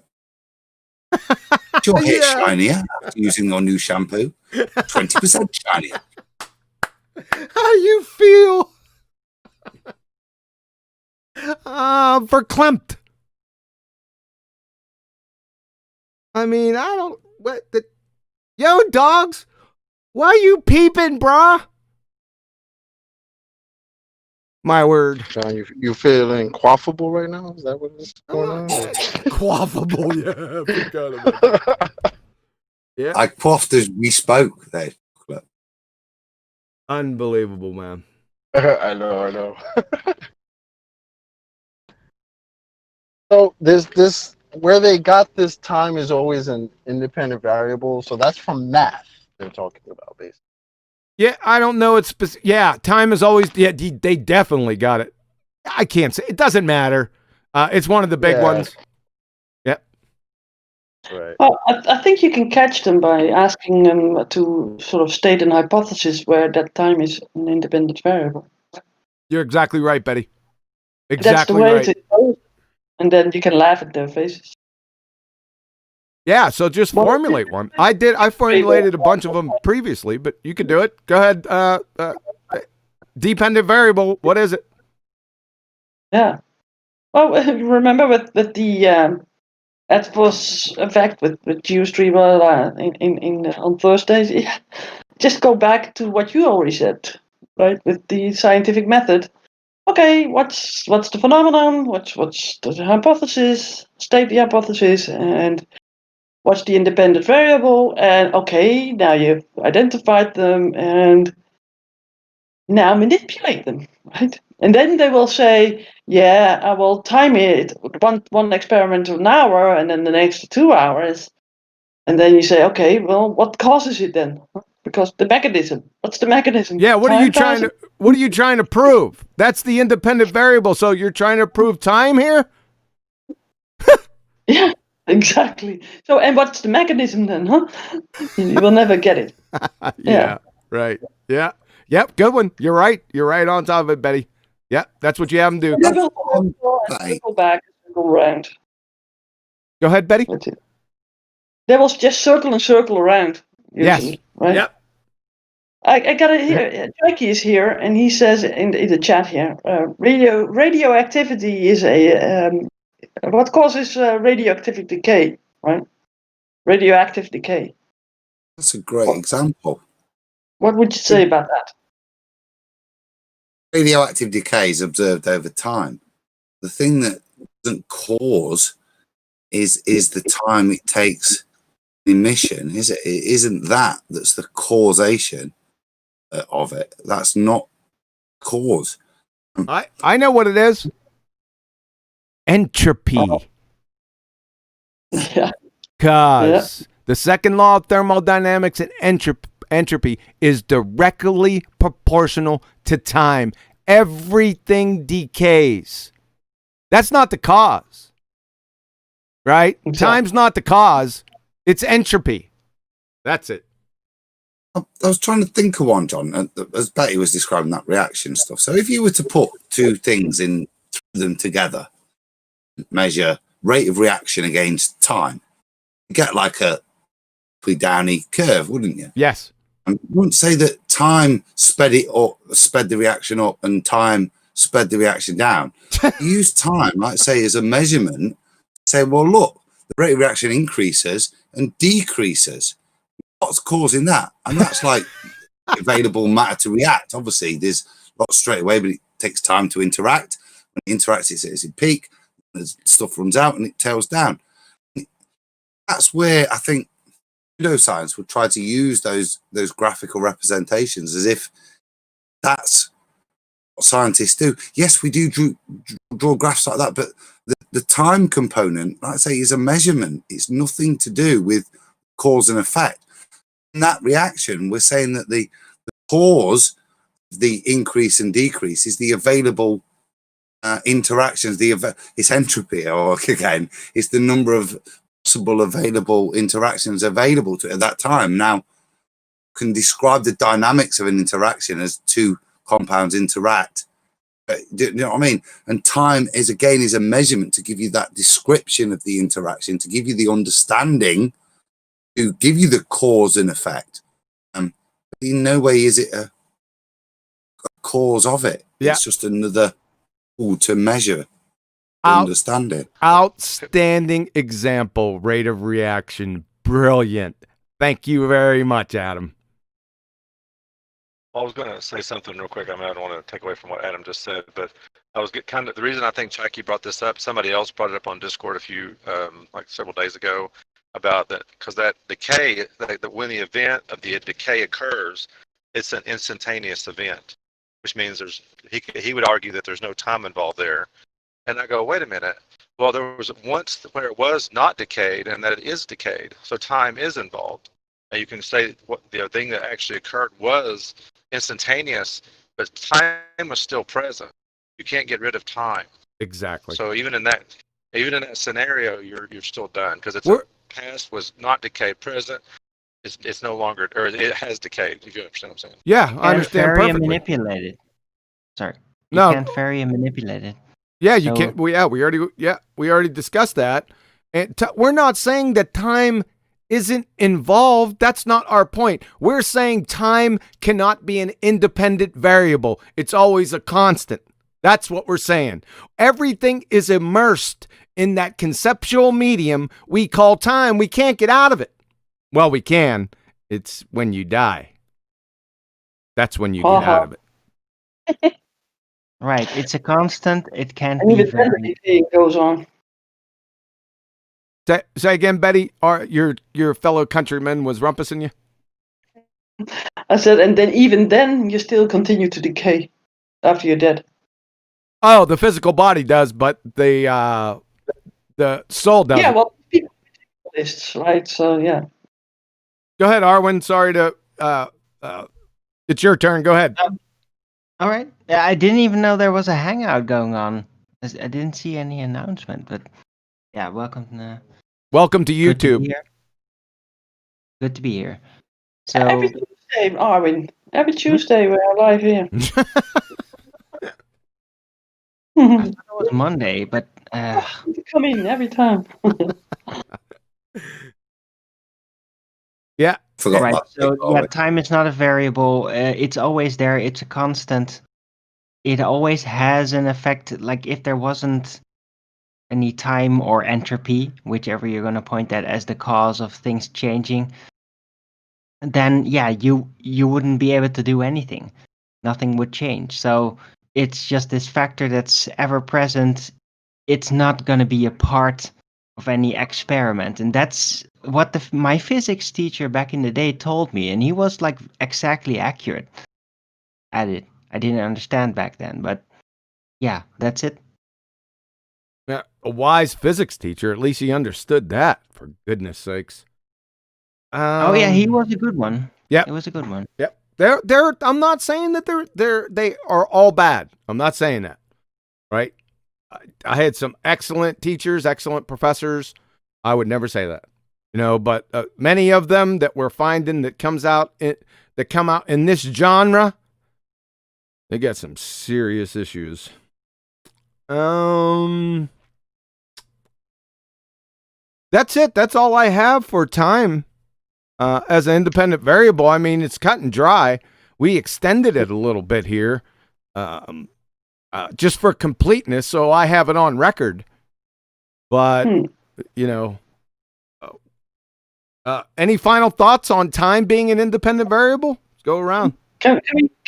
Is your hair shinier after using your new shampoo? 20% shinier. How you feel? Verklempt. I mean, I don't. Yo, dogs, why you peeping, brah? My word. John, you feeling quaffable right now? Is that what is going on? Quaffable, yeah. I forgot about that. Yeah. I quaffed as we spoke there. Unbelievable, man. I know. So this where they got this time is always an independent variable. So that's from math they're talking about, basically. Yeah, I don't know. It's time is always. Yeah, they definitely got it. I can't say. It doesn't matter. It's one of the big ones. Yep. Right. Well, I think you can catch them by asking them to sort of state an hypothesis where that time is an independent variable. You're exactly right, Betty. That's the Exactly way right. to go. And then you can laugh at their faces. Yeah, so just formulate one. I formulated a bunch of them previously, but you can do it. Go ahead. Dependent variable. What is it? Yeah. Well, remember with the that was a fact with GeoStreamer on Thursdays. Yeah. Just go back to what you already said. right, with the scientific method. Okay, what's the phenomenon? What's the hypothesis? State the hypothesis, and what's the independent variable? And okay, now you've identified them, and now manipulate them, right? And then they will say, yeah, I will time it one experiment to an hour, and then the next 2 hours. And then you say, okay, well, what causes it then? Because the mechanism. What's the mechanism? Yeah, what are you Time trying to prove? That's the independent variable. So you're trying to prove time here? Yeah, exactly. So, and what's the mechanism then, huh? You will never get it. Yeah, right. Yeah. Yep, good one. You're right. You're right on top of it, Betty. Yeah, that's what you have them do. They will on circle and Betty. circle back and circle around. Go ahead, Betty. That's it. They will just circle and circle around, usually, Yes. right? Yep. I got it here. Jackie is here, and he says in the chat here, radioactivity is what causes radioactive decay, right? Radioactive decay. That's a great example. What would you say about that? Radioactive decay is observed over time. The thing that doesn't cause is the time it takes emission, is it? It isn't that's the causation of it. That's not cause. I know what it is. Entropy. Oh. Yeah. Because the second law of thermodynamics and entropy is directly proportional to time. Everything decays. That's not the cause. Right? Exactly. Time's not the cause. It's entropy. That's it. I was trying to think of one, John, as Betty was describing that reaction stuff. So if you were to put two things in them together, measure rate of reaction against time, you get like a pretty downy curve, wouldn't you? Yes. And you wouldn't say that time sped the reaction up and time sped the reaction down. You use time, like say, as a measurement. Say, well, look, the rate of reaction increases and decreases. What's causing that? And that's like available matter to react. Obviously, there's lots straight away, but it takes time to interact. When it interacts, it's in peak. Stuff runs out and it tails down. That's where I think pseudoscience would try to use those graphical representations as if that's what scientists do. Yes, we do draw graphs like that, but the time component, like I say, is a measurement. It's nothing to do with cause and effect. In that reaction, we're saying that the cause, the increase and decrease, is the available interactions. It's entropy, or again, it's the number of possible available interactions available to it at that time. Now, can describe the dynamics of an interaction as two compounds interact. Do you know what I mean? And time is a measurement to give you that description of the interaction, to give you the understanding, to give you the cause and effect. But in no way is it a cause of it. Yeah. It's just another tool to measure, to understand it. Outstanding example, rate of reaction. Brilliant. Thank you very much, Adam. I was going to say something real quick. I mean, I don't want to take away from what Adam just said, but I was the reason I think Jackie brought this up, somebody else brought it up on Discord like several days ago, about that, because that decay, that when the event of the decay occurs, it's an instantaneous event, which means he would argue that there's no time involved there. And I go, wait a minute. Well, there was once where it was not decayed and that it is decayed. So time is involved. And you can say what the thing that actually occurred was instantaneous, but time was still present. You can't get rid of time. Exactly. So even in that scenario, you're still done, because past was not decayed. Present, it's no longer, or it has decayed. If you understand what I'm saying? Yeah, I understand Vary perfectly. and manipulate it. Sorry. You No. can't vary and manipulate it. Yeah, you So- can't. We already discussed that, and we're not saying that time isn't involved. That's not our point. We're saying time cannot be an independent variable. It's always a constant. That's what we're saying. Everything is immersed in that conceptual medium we call time. We can't get out of it. Well, we can. It's when you die. That's when you get out of it. Right. It's a constant. It can't And be even then, the very. decaying goes on. Say again, Betty. Your fellow countryman was rumpusing you? I said, and then even then, you still continue to decay after you're dead. Oh, the physical body does, but the soul doesn't. Yeah, well, people lists, right? So yeah. Go ahead, Arwen. Sorry to. It's your turn. Go ahead. All right. Yeah, I didn't even know there was a hangout going on. I didn't see any announcement, but yeah, welcome. Welcome to Good to be YouTube. here. Good to be here. Every So Tuesday, Arwin. Every Tuesday we're live here. it was Monday, but Come in every time. Yeah. Forgot right. about So it, yeah, time is not a variable. It's always there. It's a constant. It always has an effect. Like if there wasn't any time or entropy, whichever you're going to point that as the cause of things changing, then yeah, you wouldn't be able to do anything. Nothing would change. So it's just this factor that's ever present. It's not going to be a part of any experiment, and that's what my physics teacher back in the day told me, and he was like exactly accurate at it. I didn't understand back then, but yeah, that's it. Yeah, a wise physics teacher. At least he understood that. For goodness sakes. Oh yeah, he was a good one. Yep. It was a good one. Yep. They're. I'm not saying that they are all bad. I'm not saying that. Right. I had some excellent teachers, excellent professors. I would never say that. But many of them that we're finding that come out in this genre, they got some serious issues. That's it. That's all I have for time as an independent variable. I mean, it's cut and dry. We extended it a little bit here just for completeness, so I have it on record. But, any final thoughts on time being an independent variable? Let's go around. Can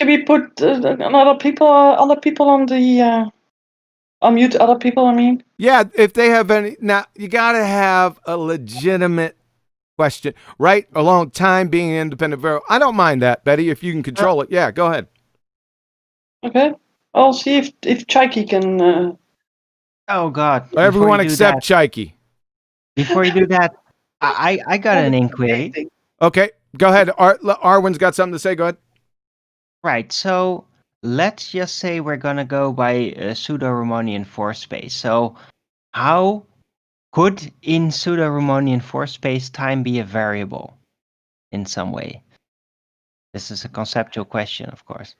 we put other people on the unmute other people? I mean. Yeah, if they have any. Now, you got to have a legitimate question, right? Along time being an independent variable. I don't mind that, Betty, if you can control it. Yeah, go ahead. Okay. I'll see if Chaiki can. Oh God! Everyone except Chaiki. Before you do that, I got an inquiry. Okay, go ahead. Arwen's got something to say. Go ahead. Right. So let's just say we're gonna go by pseudo-Riemannian force space. So how could in pseudo-Riemannian force space time be a variable in some way? This is a conceptual question, of course.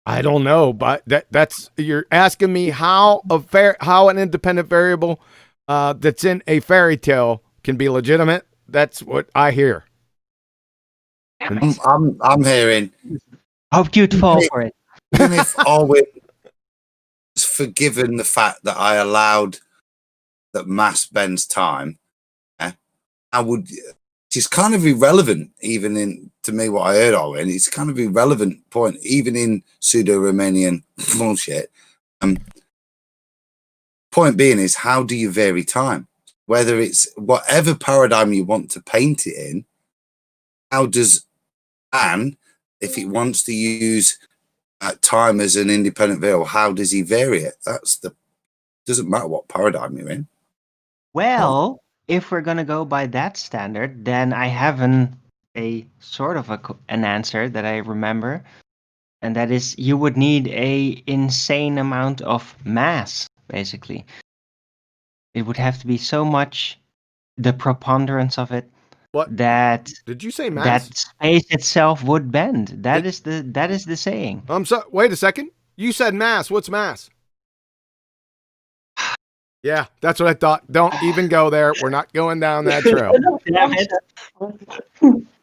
I don't know, but that's you're asking me how an independent variable that's in a fairy tale can be legitimate. That's what I hear. I'm hearing. Hope you'd fall for it. Even if Arwen was forgiven the fact that I allowed that mass bends time, I would. It's kind of irrelevant, even in to me what I heard Arwen. It's kind of irrelevant point, even in pseudo-Riemannian bullshit. Point being is, how do you vary time? Whether it's whatever paradigm you want to paint it in, how does Anne, if he wants to use time as an independent variable, how does he vary it? Doesn't matter what paradigm you're in. Well, if we're gonna go by that standard, then I have a sort of an answer that I remember, and that is you would need a insane amount of mass, basically. It would have to be so much, the preponderance of it, What that did you say? Mass? that space itself would bend. That is the saying. Wait a second. You said mass. What's mass? Yeah, that's what I thought. Don't even go there. We're not going down that trail.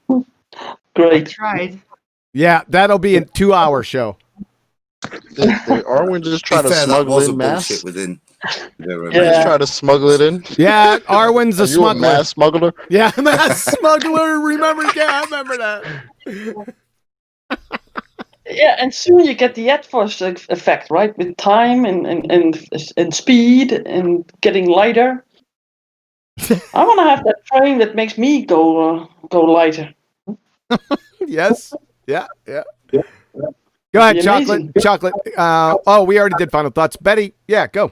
I Great. tried. Yeah, that'll be a 2-hour show. Did Arwen just try to Fair, that smuggle was a in bullshit mass? within. Just try to smuggle it in? Yeah, Arwen's a Are you a smuggler. mass smuggler? Yeah, mass smuggler. Remember? Yeah, I remember that. Yeah, and soon you get the adverse effect, right? With time and speed and getting lighter. I want to have that train that makes me go lighter. Yes. Yeah. Yeah. Go ahead, Be chocolate. amazing. Chocolate. Oh, we already did final thoughts. Betty, yeah, go.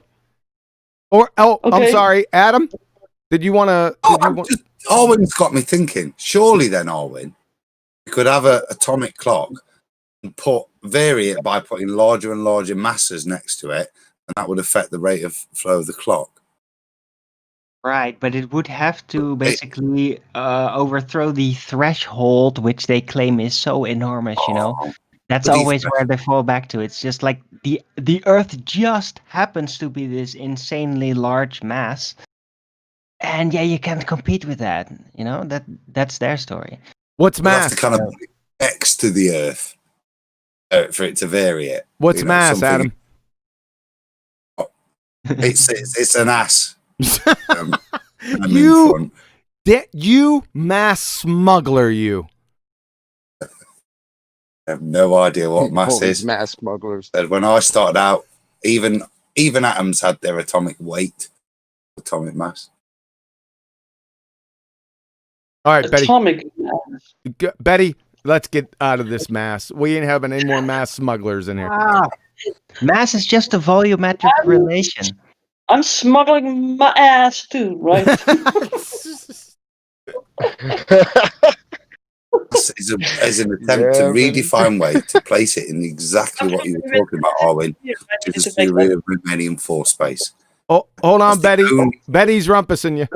Or I'm Okay. sorry, Adam. Did you want to? Arwen's got me thinking. Surely then, Arwen, you could have an atomic clock and vary it by putting larger and larger masses next to it, and that would affect the rate of flow of the clock. Right, but it would have to basically overthrow the threshold, which they claim is so enormous. You know, that's But these- always where they fall back to. It's just like the Earth just happens to be this insanely large mass, and yeah, you can't compete with that. You know, that's their story. What's You'll have mass? to kind of put it next to the Earth for it to vary it. What's You know, mass, something- Adam? It's an ass. I'm in You front. you mass smuggler, you. I have no idea what mass All these is. mass smugglers. But when I started out, even atoms had their atomic weight, atomic mass. All right, Betty. Atomic. Betty, let's get out of this mass. We ain't having any more mass smugglers in here. Mass is just a volumetric relation. I'm smuggling my ass too, right? As an attempt to redefine weight, to place it in exactly what you were talking about, Arwen, to just be rid of remaining floor space. Oh, hold on, That's the Betty. only- Betty's rumpusing you.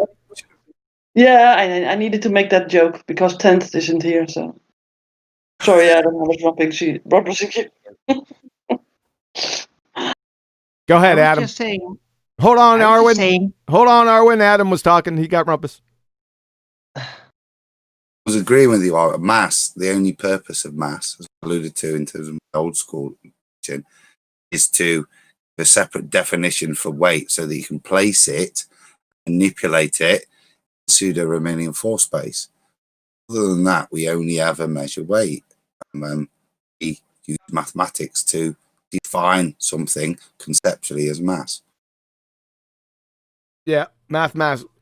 Yeah, I needed to make that joke because 10th isn't here, so. Sorry, Adam, I was rumpusing you. Go ahead, I was Adam. just saying. Hold on, I was just Arwen. saying. Hold on, Arwen. Adam was talking. He got rumpus. I was agreeing with you, Arwen. Mass, the only purpose of mass, as alluded to in terms of old school teaching, is to have a separate definition for weight so that you can place it, manipulate it, pseudo remaining floor space. Other than that, we only ever measure weight. We use mathematics to define something conceptually as mass. Yeah, math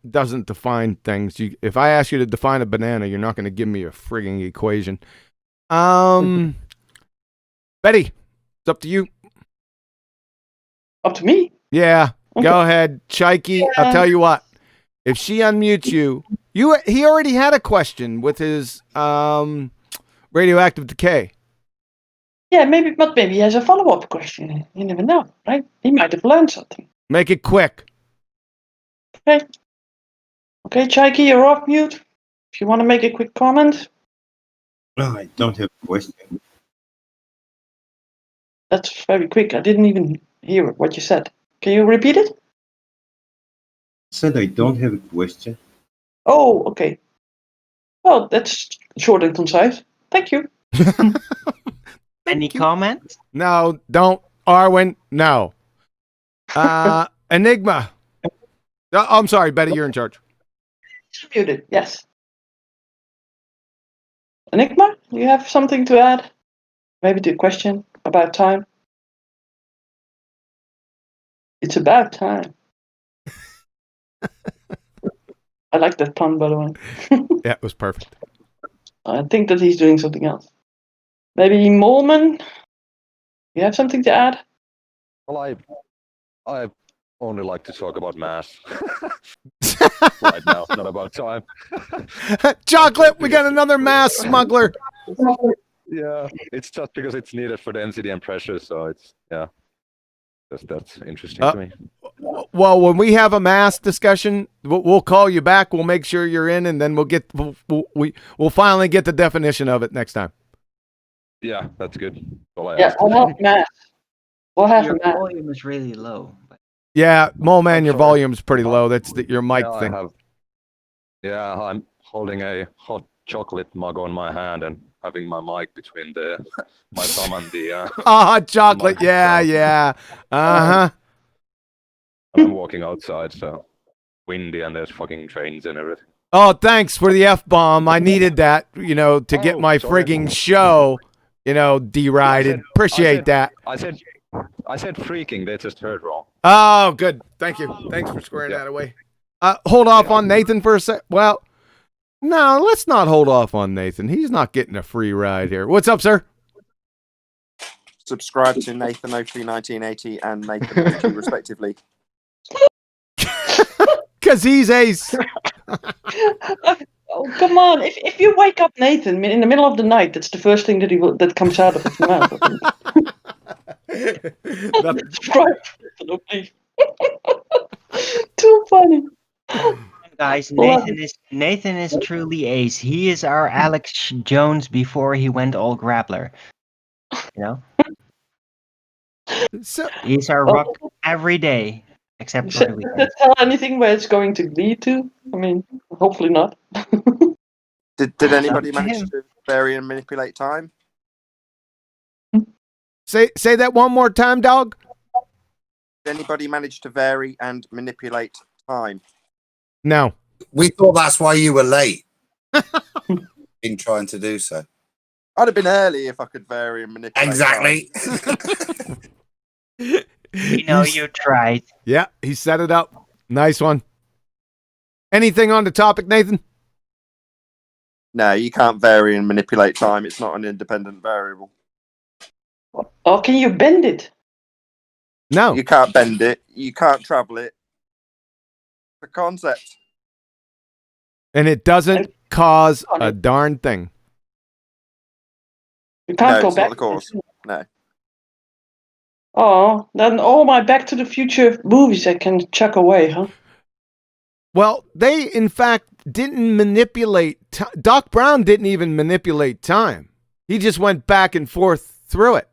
doesn't define things. If I ask you to define a banana, you're not going to give me a frigging equation. Betty, it's up to you. Up to me? Yeah, Okay. go ahead, Chikey. I'll tell you what. If she unmutes you, he already had a question with his radioactive decay. Yeah, maybe, but maybe he has a follow-up question. You never know, right? He might have learned something. Make it quick. Okay. Okay, Chikey, you're off mute. If you want to make a quick comment, No, I don't have a question. that's very quick. I didn't even hear what you said. Can you repeat it? Said I don't have a question. Oh, okay. Well, that's short and concise. Thank you. Any comment? No, don't. Arwen, no. Enigma. I'm sorry, Betty, you're in charge. It's muted, yes. Enigma, you have something to add? Maybe to a question about time? It's about time. I like that pun, by the way. Yeah, it was perfect. I think that he's doing something else. Maybe Molman, you have something to add? Well, I only like to talk about math right now, not about time. Chocolate, we got another mass smuggler. Yeah, it's just because it's needed for density and pressure, so it's that's interesting to me. Well, when we have a mass discussion, we'll call you back. We'll make sure you're in, and then we'll finally get the definition of it next time. Yeah, that's good. That's all I Yeah, asked. I'll have math. We'll have Your a math. volume is really low. Yeah, Mole Man, your Sorry. volume's pretty low. That's your mic Yeah, thing. I'm holding a hot chocolate mug on my hand and having my mic between my thumb and the. Ah, chocolate. mic Yeah, itself. yeah. Uh-huh. And I'm walking outside, so windy and there's fucking trains and everything. Oh, thanks for the F-bomb. I needed that, to get Oh, my sorry. frigging show derided. Appreciate that. I said freaking. They just heard wrong. Oh, good. Thank you. Thanks for squaring Yeah. that away. Hold off on Nathan for a sec. Well, no, let's not hold off on Nathan. He's not getting a free ride here. What's up, sir? Subscribe to Nathan 03 1980 and Nathan 02 respectively. Because he's ace. Oh, come on! If you wake up Nathan in the middle of the night, that's the first thing that comes out of his mouth. Subscribe, please. Too funny. Guys, Well, Nathan is truly ace. He is our Alex Jones before he went all grappler. So, He's our rock every day, except for the Does weekend. that tell anything where it's going to lead to? I mean, hopefully not. Did anybody Up to manage him. to vary and manipulate time? say that one more time, dog. Did anybody manage to vary and manipulate time? No. We thought that's why you were late in trying to do so. I'd have been early if I could vary and manipulate Exactly. We know you tried. Yeah, he set it up. Nice one. Anything on the topic, Nathan? No, you can't vary and manipulate time. It's not an independent variable. Or can you bend it? No. You can't bend it. You can't travel it. The concept. And it doesn't cause a darn thing. You can't No, go it's not back. the cause. No. Oh, then all my Back to the Future movies I can chuck away, huh? Well, they, in fact, didn't manipulate Doc Brown didn't even manipulate time. He just went back and forth through it.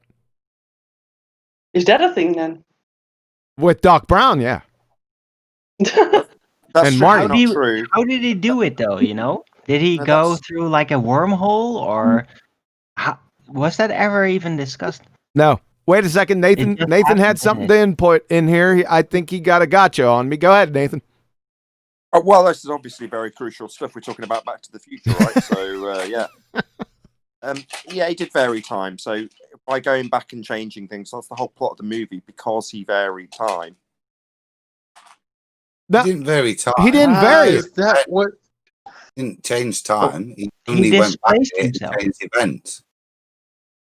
Is that a thing then? With Doc Brown, yeah. That's And strictly Martin. not true. How did he do it though? Did he No, go that's- through like a wormhole, or was that ever even discussed? No. Wait a second, Nathan. It just Nathan had happened, something didn't to input in here. I think he got a gotcha on me. Go ahead, Nathan. Well, this is obviously very crucial stuff. We're talking about Back to the Future, right? So, yeah. Yeah, he did vary time. So, by going back and changing things, that's the whole plot of the movie, because he varied time. No, He didn't vary time. he didn't vary Is that what? Didn't change time. He only He went back displaced and himself. changed events.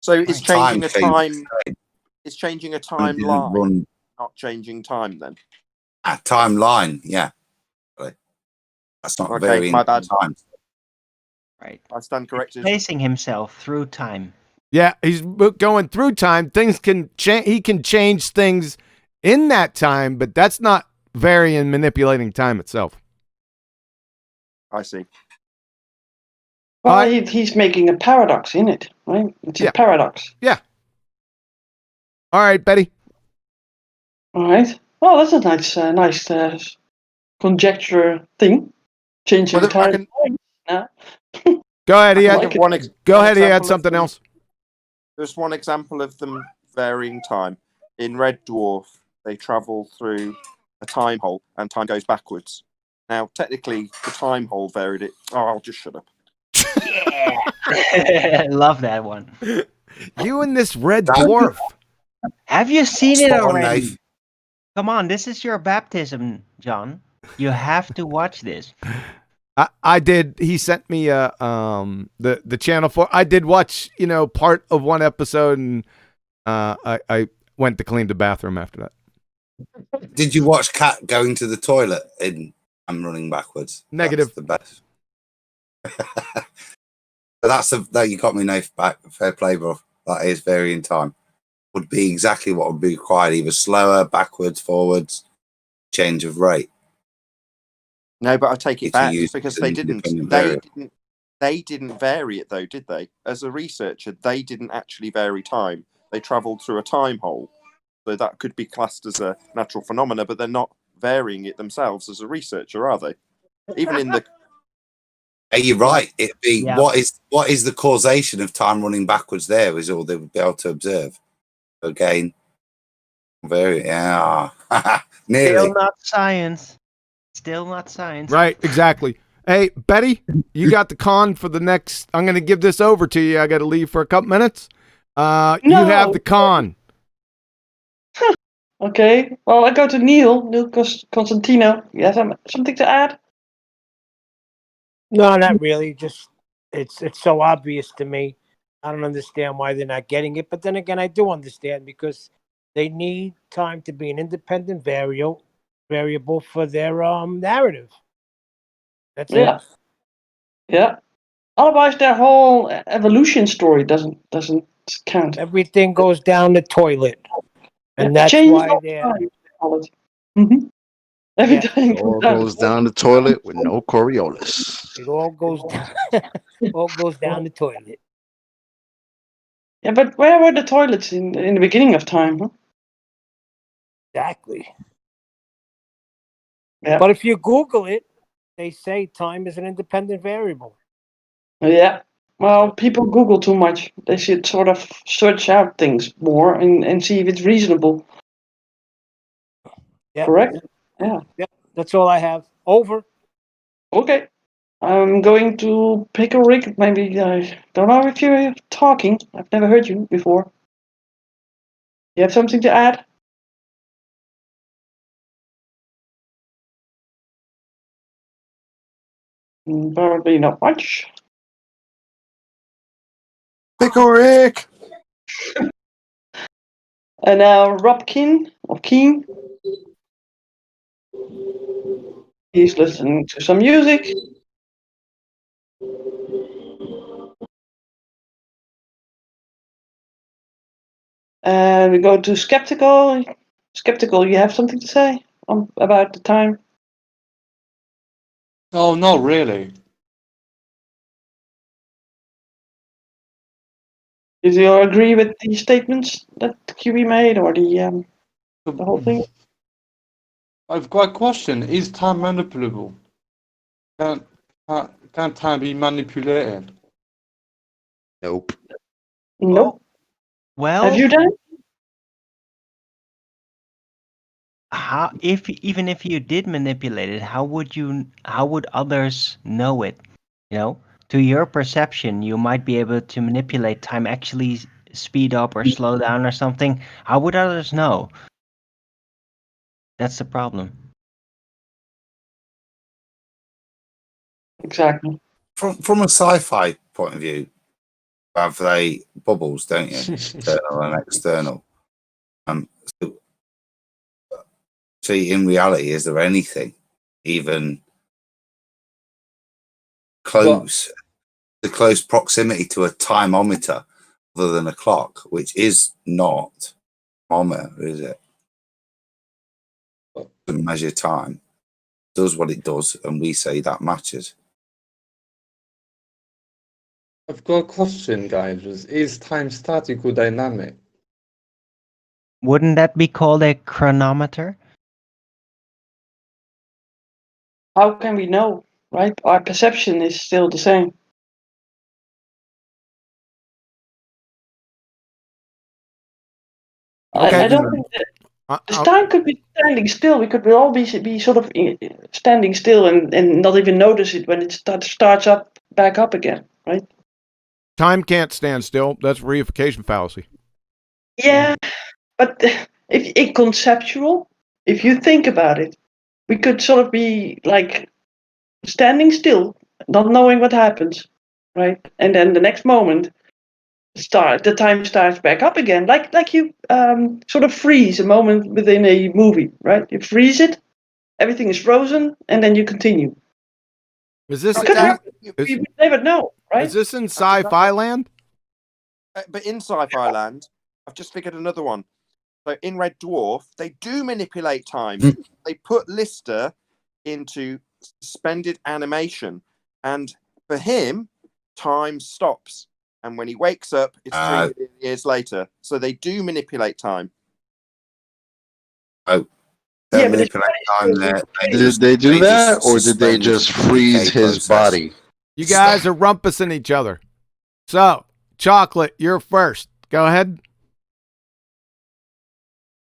So, it's changing a Time time. changed. It's changing a Time didn't timeline, run not changing time. Then. a timeline. Yeah. That's not Okay, varying my bad. time. Right. I stand corrected. Placing himself through time. Yeah, he's going through time. Things can change. He can change things in that time, but that's not varying, manipulating time itself. I see. Well, he's making a paradox in it, right? It's Yeah. a paradox. All right, Betty. All right. Well, that's a nice conjecture thing. Changing Well, I time. can- Go ahead. He I had, can give one ex- go one ahead. He had example of something them. else. There's one example of them varying time. In Red Dwarf, they travel through a time hole and time goes backwards. Now, technically, the time hole varied it. Oh, I'll just shut up. Yeah. I love that one. You and this red dwarf. Have you seen it Spot on, already? Nate. Come on, this is your baptism, John. You have to watch this. I did. He sent me the channel for. I did watch part of one episode, and I went to clean the bathroom after that. Did you watch Cat going to the toilet in I'm running backwards? Negative. That's the best. But that you got me, Nath, back. Fair play, bro. That is varying time. Would be exactly what would be required, either slower, backwards, forwards, change of rate. No, but I take it If you back use because an they didn't. independent They variable. didn't. They didn't vary it though, did they? As a researcher, they didn't actually vary time. They travelled through a time hole, so that could be classed as a natural phenomena. But they're not varying it themselves as a researcher, are they? Even in the Hey, you're right. It'd be Yeah. what is the causation of time running backwards? There is all they would be able to observe. Again, very nearly. Still not science. Still not science. Right, exactly. Hey, Betty, you got the con for the next. I'm going to give this over to you. I got to leave for a couple minutes. You have No. the con. Okay. Well, I go to Neil Constantino. You have something to add? No, not really. Just it's so obvious to me. I don't understand why they're not getting it. But then again, I do understand because they need time to be an independent variable for their narrative. That's Yeah. it. Yeah. Otherwise, their whole evolution story doesn't count. Everything goes down the toilet, and Yeah, that's change why all they're. time, they call it. Mm-hmm. Every Yeah. time It all goes down the toilet with no Coriolis. It all goes down. all goes down the toilet. Yeah, but where were the toilets in the beginning of time? Huh? Exactly. Yeah. But if you Google it, they say time is an independent variable. Yeah. Well, people Google too much. They should sort of search out things more and see if it's reasonable. Yeah. Correct? Yeah. Yep. That's all I have. Over. Okay. I'm going to pick a rig. Maybe I don't know if you're talking. I've never heard you before. You have something to add? Probably not much. Pickle-Rick! And now Rob Keen. He's listening to some music. And we go to Skeptical. Skeptical, you have something to say about the time? Oh, not really. Did you agree with the statements that QB made, or the whole thing? I've got a question. Is time manipulable? Can time be manipulated? Nope. Nope. Well, Have you done? how even if you did manipulate it, how would others know it? You know, to your perception, you might be able to manipulate time, actually speed up or slow down or something. How would others know? That's the problem. Exactly. From a sci-fi point of view, have they bubbles, don't you? Internal and external. So, see, in reality, is there anything even close, the close proximity to a timeometer other than a clock, which is not a thermometer, is it? Doesn't measure time, does what it does, and we say that matches. I've got a question, guys. Is time static or dynamic? Wouldn't that be called a chronometer? How can we know, right? Our perception is still the same. Okay. I don't think that this time could be standing still. We could all be sort of standing still and not even notice it when it starts up back up again, right? Time can't stand still. That's reification fallacy. Yeah, but if conceptual, if you think about it, we could sort of be like standing still, not knowing what happens, right? And then the next moment, the time starts back up again, like you sort of freeze a moment within a movie, right? You freeze it, everything is frozen, and then you continue. Is this It could happen. We would never know, right? Is this in sci-fi land? But in sci-fi land, I've just figured another one. So in Red Dwarf, they do manipulate time. They put Lister into suspended animation, and for him, time stops. And when he wakes up, it's 3 million years later. So they do manipulate time. Oh, Yeah, but manipulate time there. Did they do that, or did they just freeze his body? You guys are rumpusing each other. So, Chocolate, you're first. Go ahead.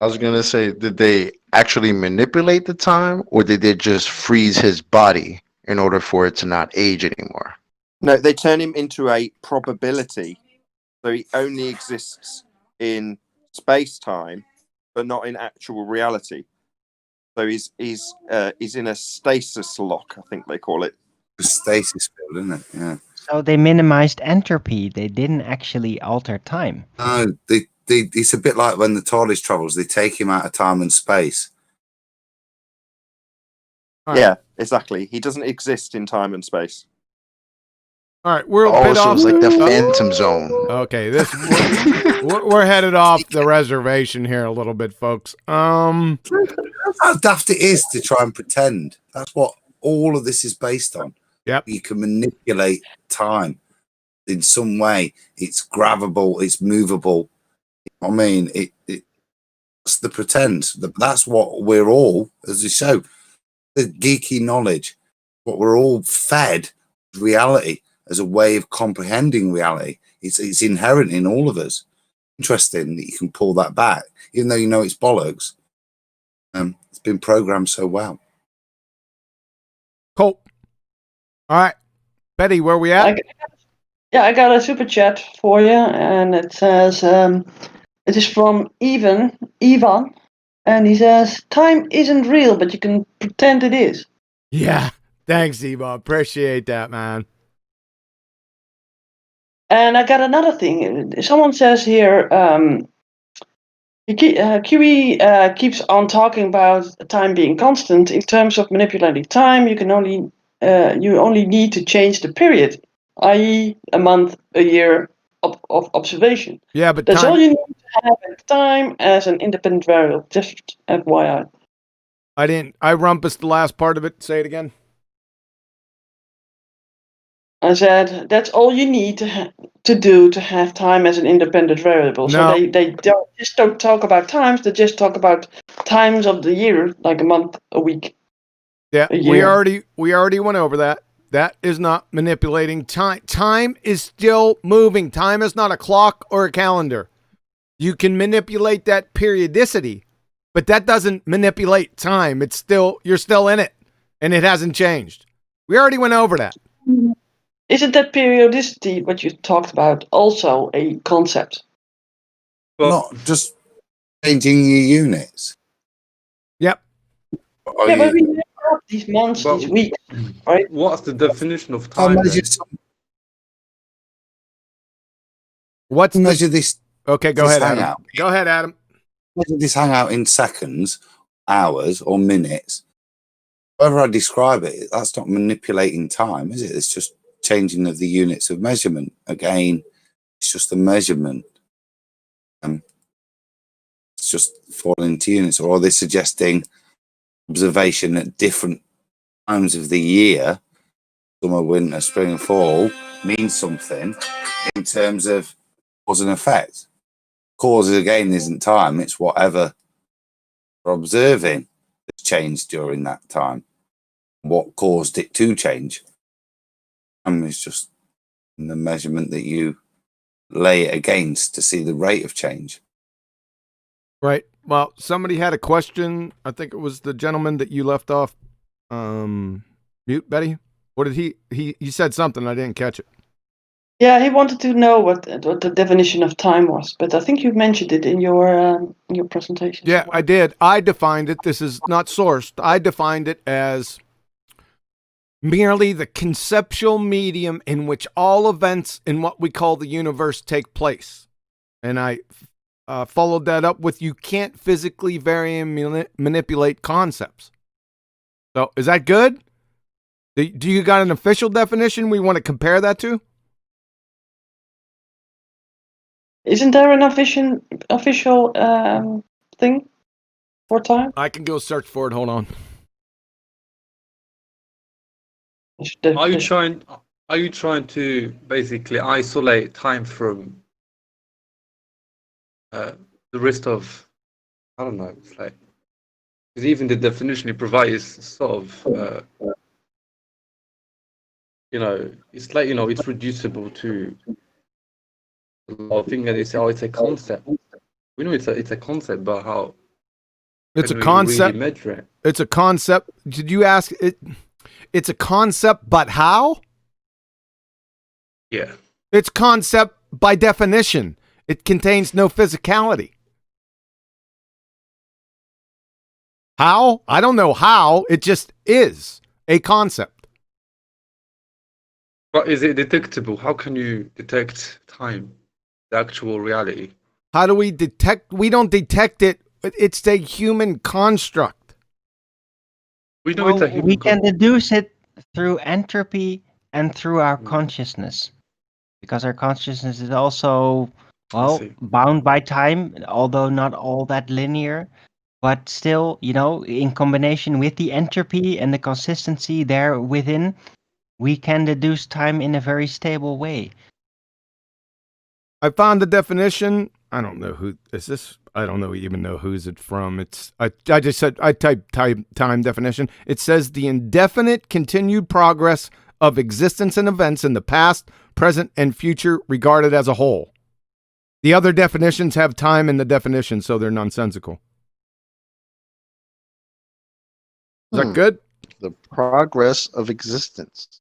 I was gonna say, did they actually manipulate the time, or did they just freeze his body in order for it to not age anymore? No, they turn him into a probability. So he only exists in space-time, but not in actual reality. So he's in a stasis lock, I think they call it. The stasis field, isn't it? Yeah. So they minimized entropy. They didn't actually alter time. No, it's a bit like when the TARDIS travels. They take him out of time and space. All right. Yeah, exactly. He doesn't exist in time and space. All right, we're a Oh, bit so it off. was like the Phantom Zone. Okay, we're headed off the reservation here a little bit, folks. That's how daft it is to try and pretend. That's what all of this is based on. Yep. You can manipulate time in some way. It's grabbable. It's movable. I mean, it's the pretend. That's what we're all, as a show, the geeky knowledge. What we're all fed reality as a way of comprehending reality. It's inherent in all of us. Interesting that you can pull that back, even though you know it's bollocks. It's been programmed so well. Cool. All right, Betty, where we at? I got a super chat for you, and it says it is from Ivan, and he says time isn't real, but you can pretend it is. Yeah. Thanks, Eva. Appreciate that, man. And I got another thing. Someone says here, QE keeps on talking about time being constant. In terms of manipulating time, you only need to change the period, i.e., a month, a year of observation. Yeah, but That's time, all you need to have at time as an independent variable. Just FYI. I rumpused the last part of it. Say it again. I said that's all you need to do to have time as an independent variable. No. So they don't talk about times. They just talk about times of the year, like a month, a week. Yeah, a we year. already went over that. That is not manipulating time. Time is still moving. Time is not a clock or a calendar. You can manipulate that periodicity, but that doesn't manipulate time. You're still in it, and it hasn't changed. We already went over that. Isn't that periodicity, what you talked about, also a concept? But Not just changing your units. Yep. Are Yeah, but you- we have these months, But- these weeks, right? what's the definition of I'll time? measure, then? What's the, measure this. okay? Go this ahead, Adam. hangout. Go ahead, Adam. Measure this hangout in seconds, hours, or minutes. However I describe it, that's not manipulating time, is it? It's just changing of the units of measurement. Again, it's just a measurement. It's just falling into units. Or are they suggesting observation at different times of the year, summer, winter, spring, and fall, means something in terms of cause and effect? Cause, again, isn't time. It's whatever we're observing that's changed during that time. What caused it to change? It's just the measurement that you lay it against to see the rate of change. Right. Well, somebody had a question. I think it was the gentleman that you left off mute, Betty. What did he said something. I didn't catch it. Yeah, he wanted to know what the definition of time was, but I think you mentioned it in your presentation. Yeah, I did. I defined it. This is not sourced. I defined it as merely the conceptual medium in which all events in what we call the universe take place. And I followed that up with you can't physically vary and manipulate concepts. So is that good? Do you got an official definition we want to compare that to? Isn't there an official thing for time? I can go search for it. Hold on. Are you trying to basically isolate time from the rest of, I don't know, it's like, because even the definition you provide is sort of it's like, it's reducible to a lot of things, and they say, oh, it's a concept. We know it's a concept, but how It's a can we concept. really measure it? It's a concept. Did you ask it? It's a concept, but how? Yeah. It's concept, by definition. It contains no physicality. How? I don't know how. It just is a concept. But is it detectable? How can you detect time, the actual reality? How do we detect? We don't detect it. It's a human construct. We know it's a Well, human we can deduce it through entropy and through our Mm. consciousness, because our consciousness is also, well, see. bound by time, although not all that linear. But still, in combination with the entropy and the consistency there within, we can deduce time in a very stable way. I found the definition. I don't know who is this. I don't even know who's it from. I just said I typed time definition. It says the indefinite continued progress of existence and events in the past, present, and future regarded as a whole. The other definitions have time in the definition, so they're nonsensical. Is that good? The progress of existence.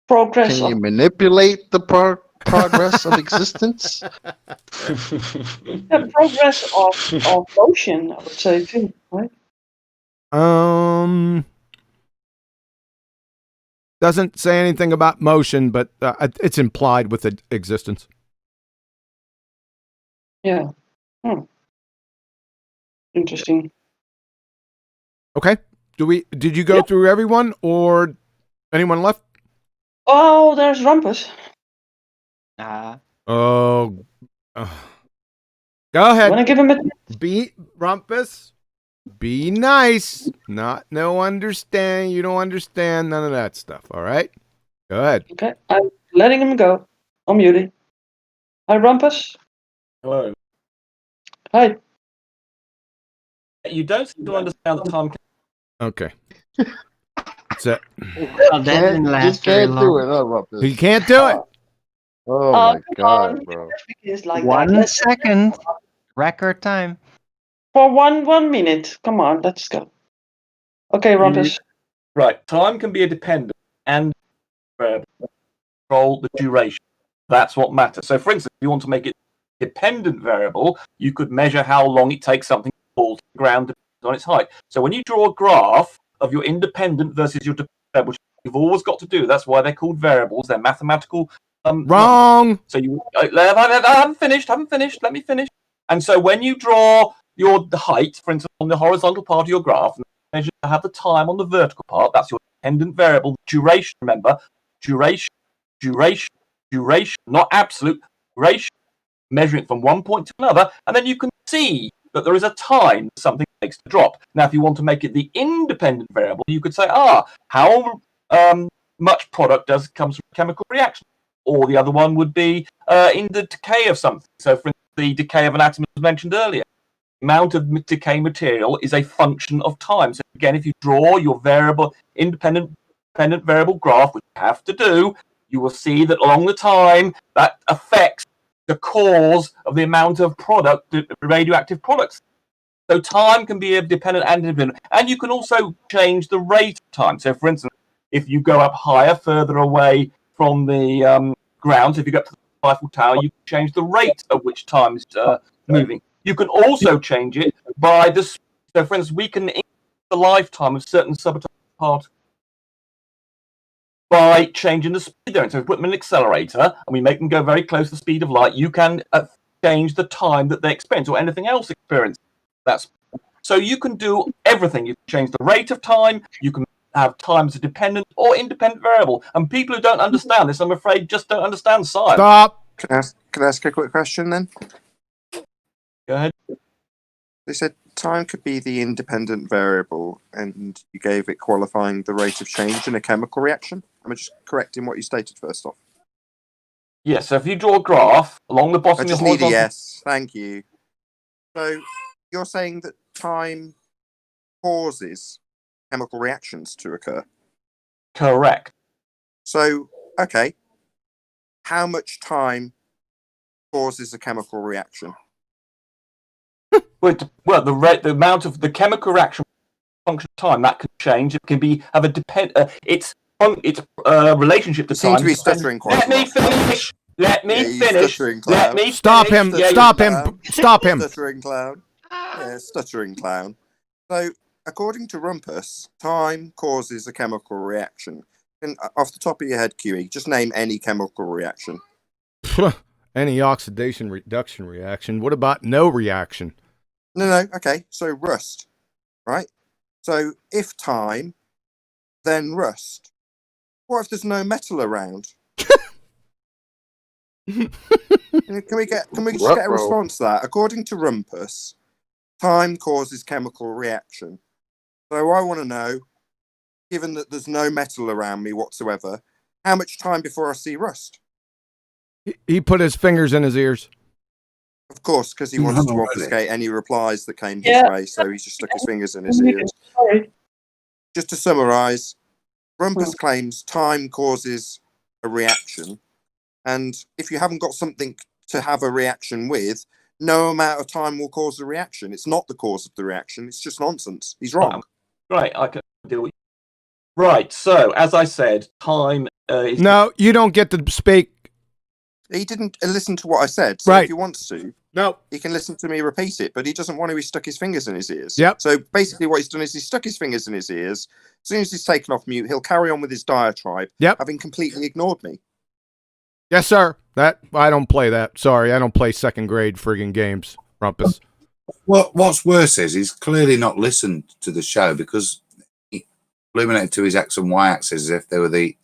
Progress Can you of manipulate the progress of existence? the progress of motion, I would say too, right? Doesn't say anything about motion, but it's implied with existence. Yeah. Interesting. Okay. Did you go through everyone or anyone left? Oh, there's Rumpus. Oh. Go ahead. Wanna give him a Be Rumpus. Be nice. No understand. You don't understand none of that stuff. All right. Go ahead. Okay, I'm letting him go. I'm muting. Hi, Rumpus. Hello. Hi. You don't seem to understand the time. Okay. That's it. Well, that didn't last very can't do long. it, huh, Rumpus? You can't do it. Oh Oh, my come god, on. bro. It's like that. 1 second. Record time. For one minute. Come on, let's go. Okay, Rumpus. Right. Time can be a dependent and variable. Control the duration. That's what matters. So, for instance, if you want to make it dependent variable, you could measure how long it takes something to fall to the ground depending on its height. So, when you draw a graph of your independent versus your dependent, which you've always got to do, that's why they're called variables. They're mathematical. Wrong. Numbers. So I haven't finished. Let me finish. And so when you draw the height, for instance, on the horizontal part of your graph, and measure to have the time on the vertical part, that's your dependent variable. Duration, remember, duration, not absolute, duration. Measure it from one point to another, and then you can see that there is a time something takes to drop. Now, if you want to make it the independent variable, you could say, how much product comes from a chemical reaction? Or the other one would be in the decay of something. So, for instance, the decay of an atom was mentioned earlier. The amount of decay material is a function of time. So, again, if you draw your variable independent variable graph, which you have to do, you will see that along the time that affects the cause of the amount of radioactive products. So, time can be a dependent and independent. And you can also change the rate of time. So, for instance, if you go up higher, further away from the ground, so if you go up to the Eiffel Tower, you can change the rate at which time is moving. You can also change it by the. So, for instance, we can increase the lifetime of certain subatomic particles by changing the speed there. And so, if we put them in an accelerator and we make them go very close to the speed of light, you can change the time that they experience or anything else experience. So you can do everything. You can change the rate of time. You can have time as a dependent or independent variable. And people who don't understand this, I'm afraid, just don't understand science. Stop. Can I ask a quick question then? Go ahead. They said time could be the independent variable, and you gave it qualifying the rate of change in a chemical reaction. Am I just correcting what you stated first off? Yes, so if you draw a graph along the bottom I of just your need a horizontal... yes. Thank you. So you're saying that time causes chemical reactions to occur? Correct. So, okay. How much time causes a chemical reaction? Well, the amount of the chemical reaction function of time, that can change. It can have a its relationship to You seem time. to be stuttering quite Let a me lot. finish. Let me Yeah, you finish. stuttering Let clown. me Stop finish. him! Yeah, you- Stop him! Stop him! Stuttering clown. Yeah, stuttering clown. So, according to Rumpus, time causes a chemical reaction. And off the top of your head, QE, just name any chemical reaction. Any oxidation reduction reaction. What about no reaction? No, okay. So rust, right? So if time, then rust. What if there's no metal around? Can we just get a Ruh-roh. response to that? According to Rumpus, time causes chemical reaction. So I want to know, given that there's no metal around me whatsoever, how much time before I see rust? He put his fingers in his ears. Of course, because he wanted to Really? obfuscate any replies that came his Yeah. way, so he just stuck his fingers in his ears. Sorry. Just to summarise, Rumpus claims time causes a reaction, and if you haven't got something to have a reaction with, no amount of time will cause a reaction. It's not the cause of the reaction. It's just nonsense. He's wrong. Right, I can deal with. Right, so as I said, time is. No, you don't get to speak. He didn't listen to what I said. So Right. if he wants to, No. he can listen to me repeat it, but he doesn't want to. He stuck his fingers in his ears. Yep. So basically, what he's done is he stuck his fingers in his ears. As soon as he's taken off mute, he'll carry on with his diatribe, Yep. having completely ignored me. Yes, sir. That I don't play that. Sorry, I don't play second grade friggin' games, Rumpus. What's worse is he's clearly not listened to the show because he illuminated to his X and Y axis as if they were the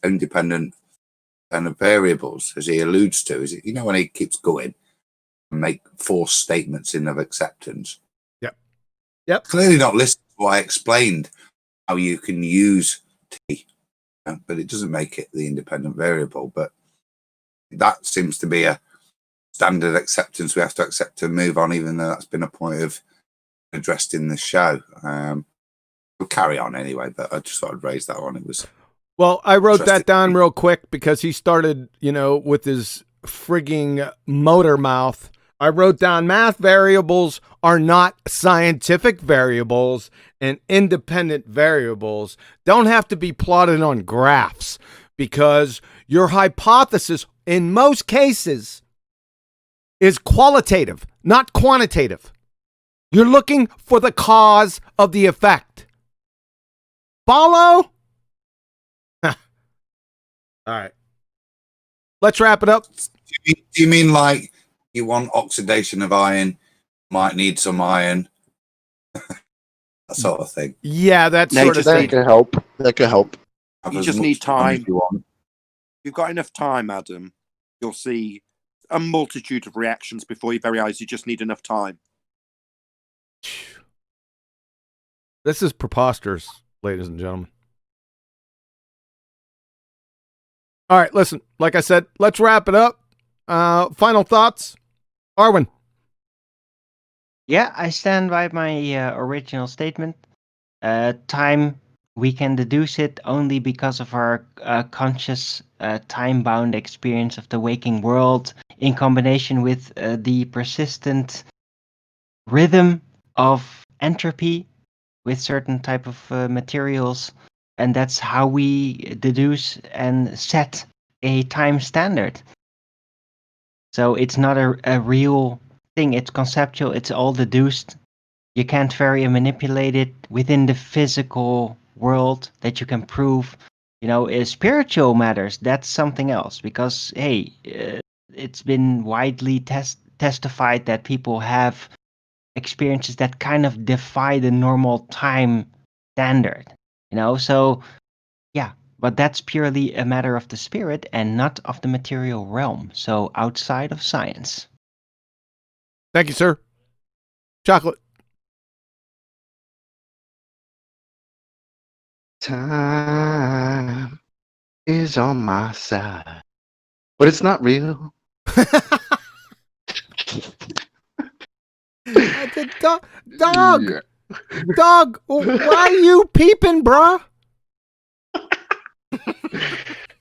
independent kind of variables, as he alludes to. Is it, when he keeps going and make false statements in of acceptance. Yep. Clearly not listening to what I explained how you can use T, but it doesn't make it the independent variable. But that seems to be a standard acceptance we have to accept to move on, even though that's been a point of addressed in the show. We'll carry on anyway, but I just thought I'd raise that one. It was Well, I wrote that Interesting. down real quick because he started, with his frigging motor mouth. I wrote down math variables are not scientific variables, and independent variables don't have to be plotted on graphs because your hypothesis in most cases is qualitative, not quantitative. You're looking for the cause of the effect. Follow? All right. Let's wrap it up. Do you mean like you want oxidation of iron, might need some iron, that sort of thing? Yeah, that No, sort of just thing. need- That could help. That could help. Have You as just much need time. if you want. If you've got enough time, Adam, you'll see a multitude of reactions before your very eyes. You just need enough time. This is preposterous, ladies and gentlemen. All right, listen, like I said, let's wrap it up. Final thoughts? Arwen. Yeah, I stand by my original statement. Time, we can deduce it only because of our conscious time-bound experience of the waking world in combination with the persistent rhythm of entropy with certain type of materials. And that's how we deduce and set a time standard. So it's not a real thing. It's conceptual. It's all deduced. You can't vary and manipulate it within the physical world that you can prove. Spiritual matters, that's something else. Because, hey, it's been widely testified that people have experiences that kind of defy the normal time standard. So, yeah. But that's purely a matter of the spirit and not of the material realm. So outside of science. Thank you, sir. Chocolate. Time is on my side, but it's not real. Dog. Yeah. Dog, why you peeping, bruh?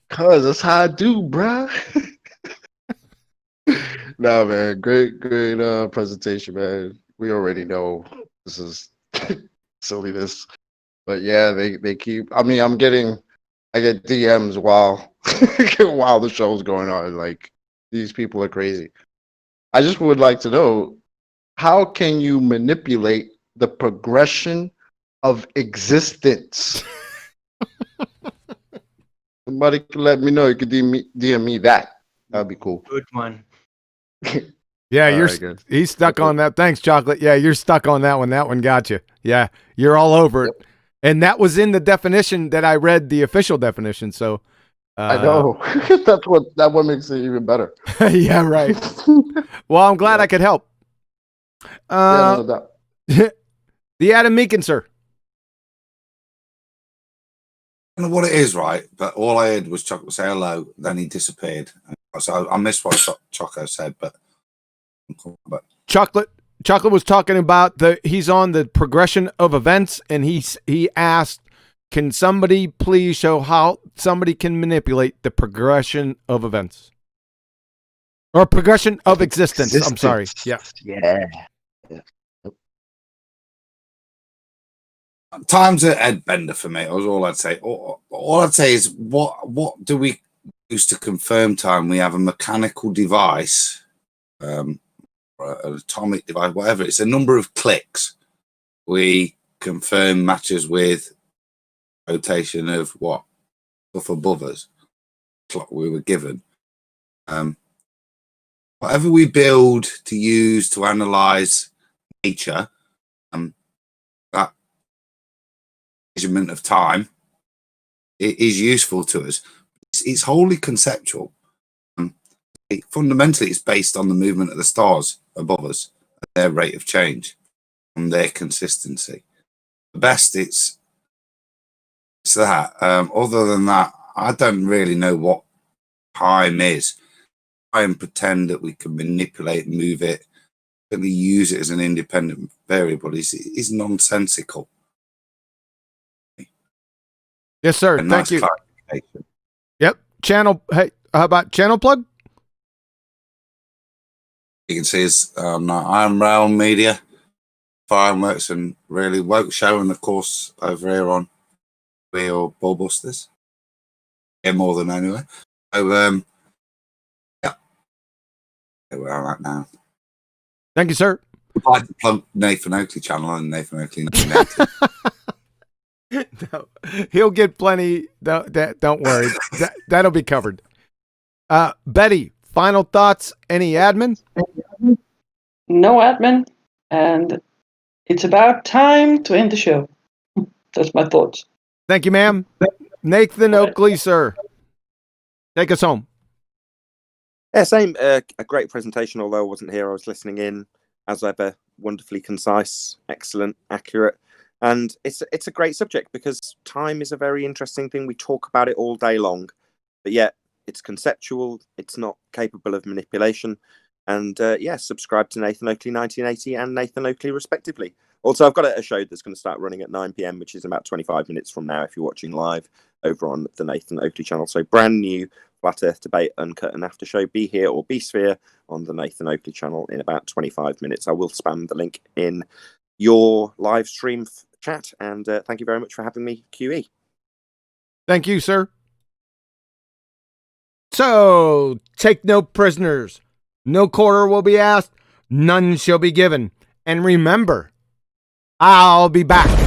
Cause that's how I do, bruh. No, man, great presentation, man. We already know this is silliness, but yeah, they keep. I mean, I get DMs while while the show's going on. Like, these people are crazy. I just would like to know, how can you manipulate the progression of existence? Somebody can let me know. You could DM me that. That'd be cool. Good one. Yeah, All right, good. he's stuck Okay. on that. Thanks, Chocolate. Yeah, you're stuck on that one. That one got you. Yeah, you're all over it. And that was in the definition that I read, the official definition. So I know. That what makes it even better. Yeah, right. Well, I'm glad I could help. Yeah, no doubt. The Adam Meekin, sir. I don't know what it is, right? But all I heard was Choco say hello, then he disappeared. So I missed what Choco said, but Chocolate was talking about he's on the progression of events, and he asked, can somebody please show how somebody can manipulate the progression of events? Or progression of existence. I'm sorry. Yeah. Yeah. time's a head bender for me. Was all I'd say. All I'd say is, what do we use to confirm time? We have a mechanical device, or an atomic device, whatever. It's a number of clicks. We confirm matches with rotation of what stuff above us. Clock we were given. Whatever we build to use to analyze nature, that measurement of time, it is useful to us. It's wholly conceptual. Fundamentally, it's based on the movement of the stars above us, their rate of change, and their consistency. The best, it's that. Other than that, I don't really know what time is. Try and pretend that we can manipulate, move it, really use it as an independent variable is nonsensical. Yes, sir. Thank you. Yep. Channel. Hey, how about channel plug? You can see us on Iron Realm Media, Fireworks, and really woke show, and of course over here on Real Ballbusters. Yeah, more than anyway. So yeah, there we are right now. Thank you, sir. I'd like to plug Nathan Oakley channel and Nathan Oakley 1980. No, he'll get plenty. Don't worry. That'll be covered. Betty, final thoughts? Any admin? No admin, and it's about time to end the show. That's my thoughts. Thank you, ma'am. Nathan Oakley, sir. Take us home. Yeah, same. A great presentation, although I wasn't here. I was listening in, as ever. Wonderfully concise, excellent, accurate. And it's a great subject because time is a very interesting thing. We talk about it all day long, but yet it's conceptual. It's not capable of manipulation. And yeah, subscribe to Nathan Oakley 1980 and Nathan Oakley respectively. Also, I've got a show that's going to start running at 9 p.m, which is about 25 minutes from now if you're watching live over on the Nathan Oakley channel. So brand new Flat Earth Debate Uncut and After Show. Be here or be sphere on the Nathan Oakley channel in about 25 minutes. I will spam the link in your live stream chat. And thank you very much for having me, QE. Thank you, sir. So, take no prisoners. No quarter will be asked. None shall be given. And remember, I'll be back.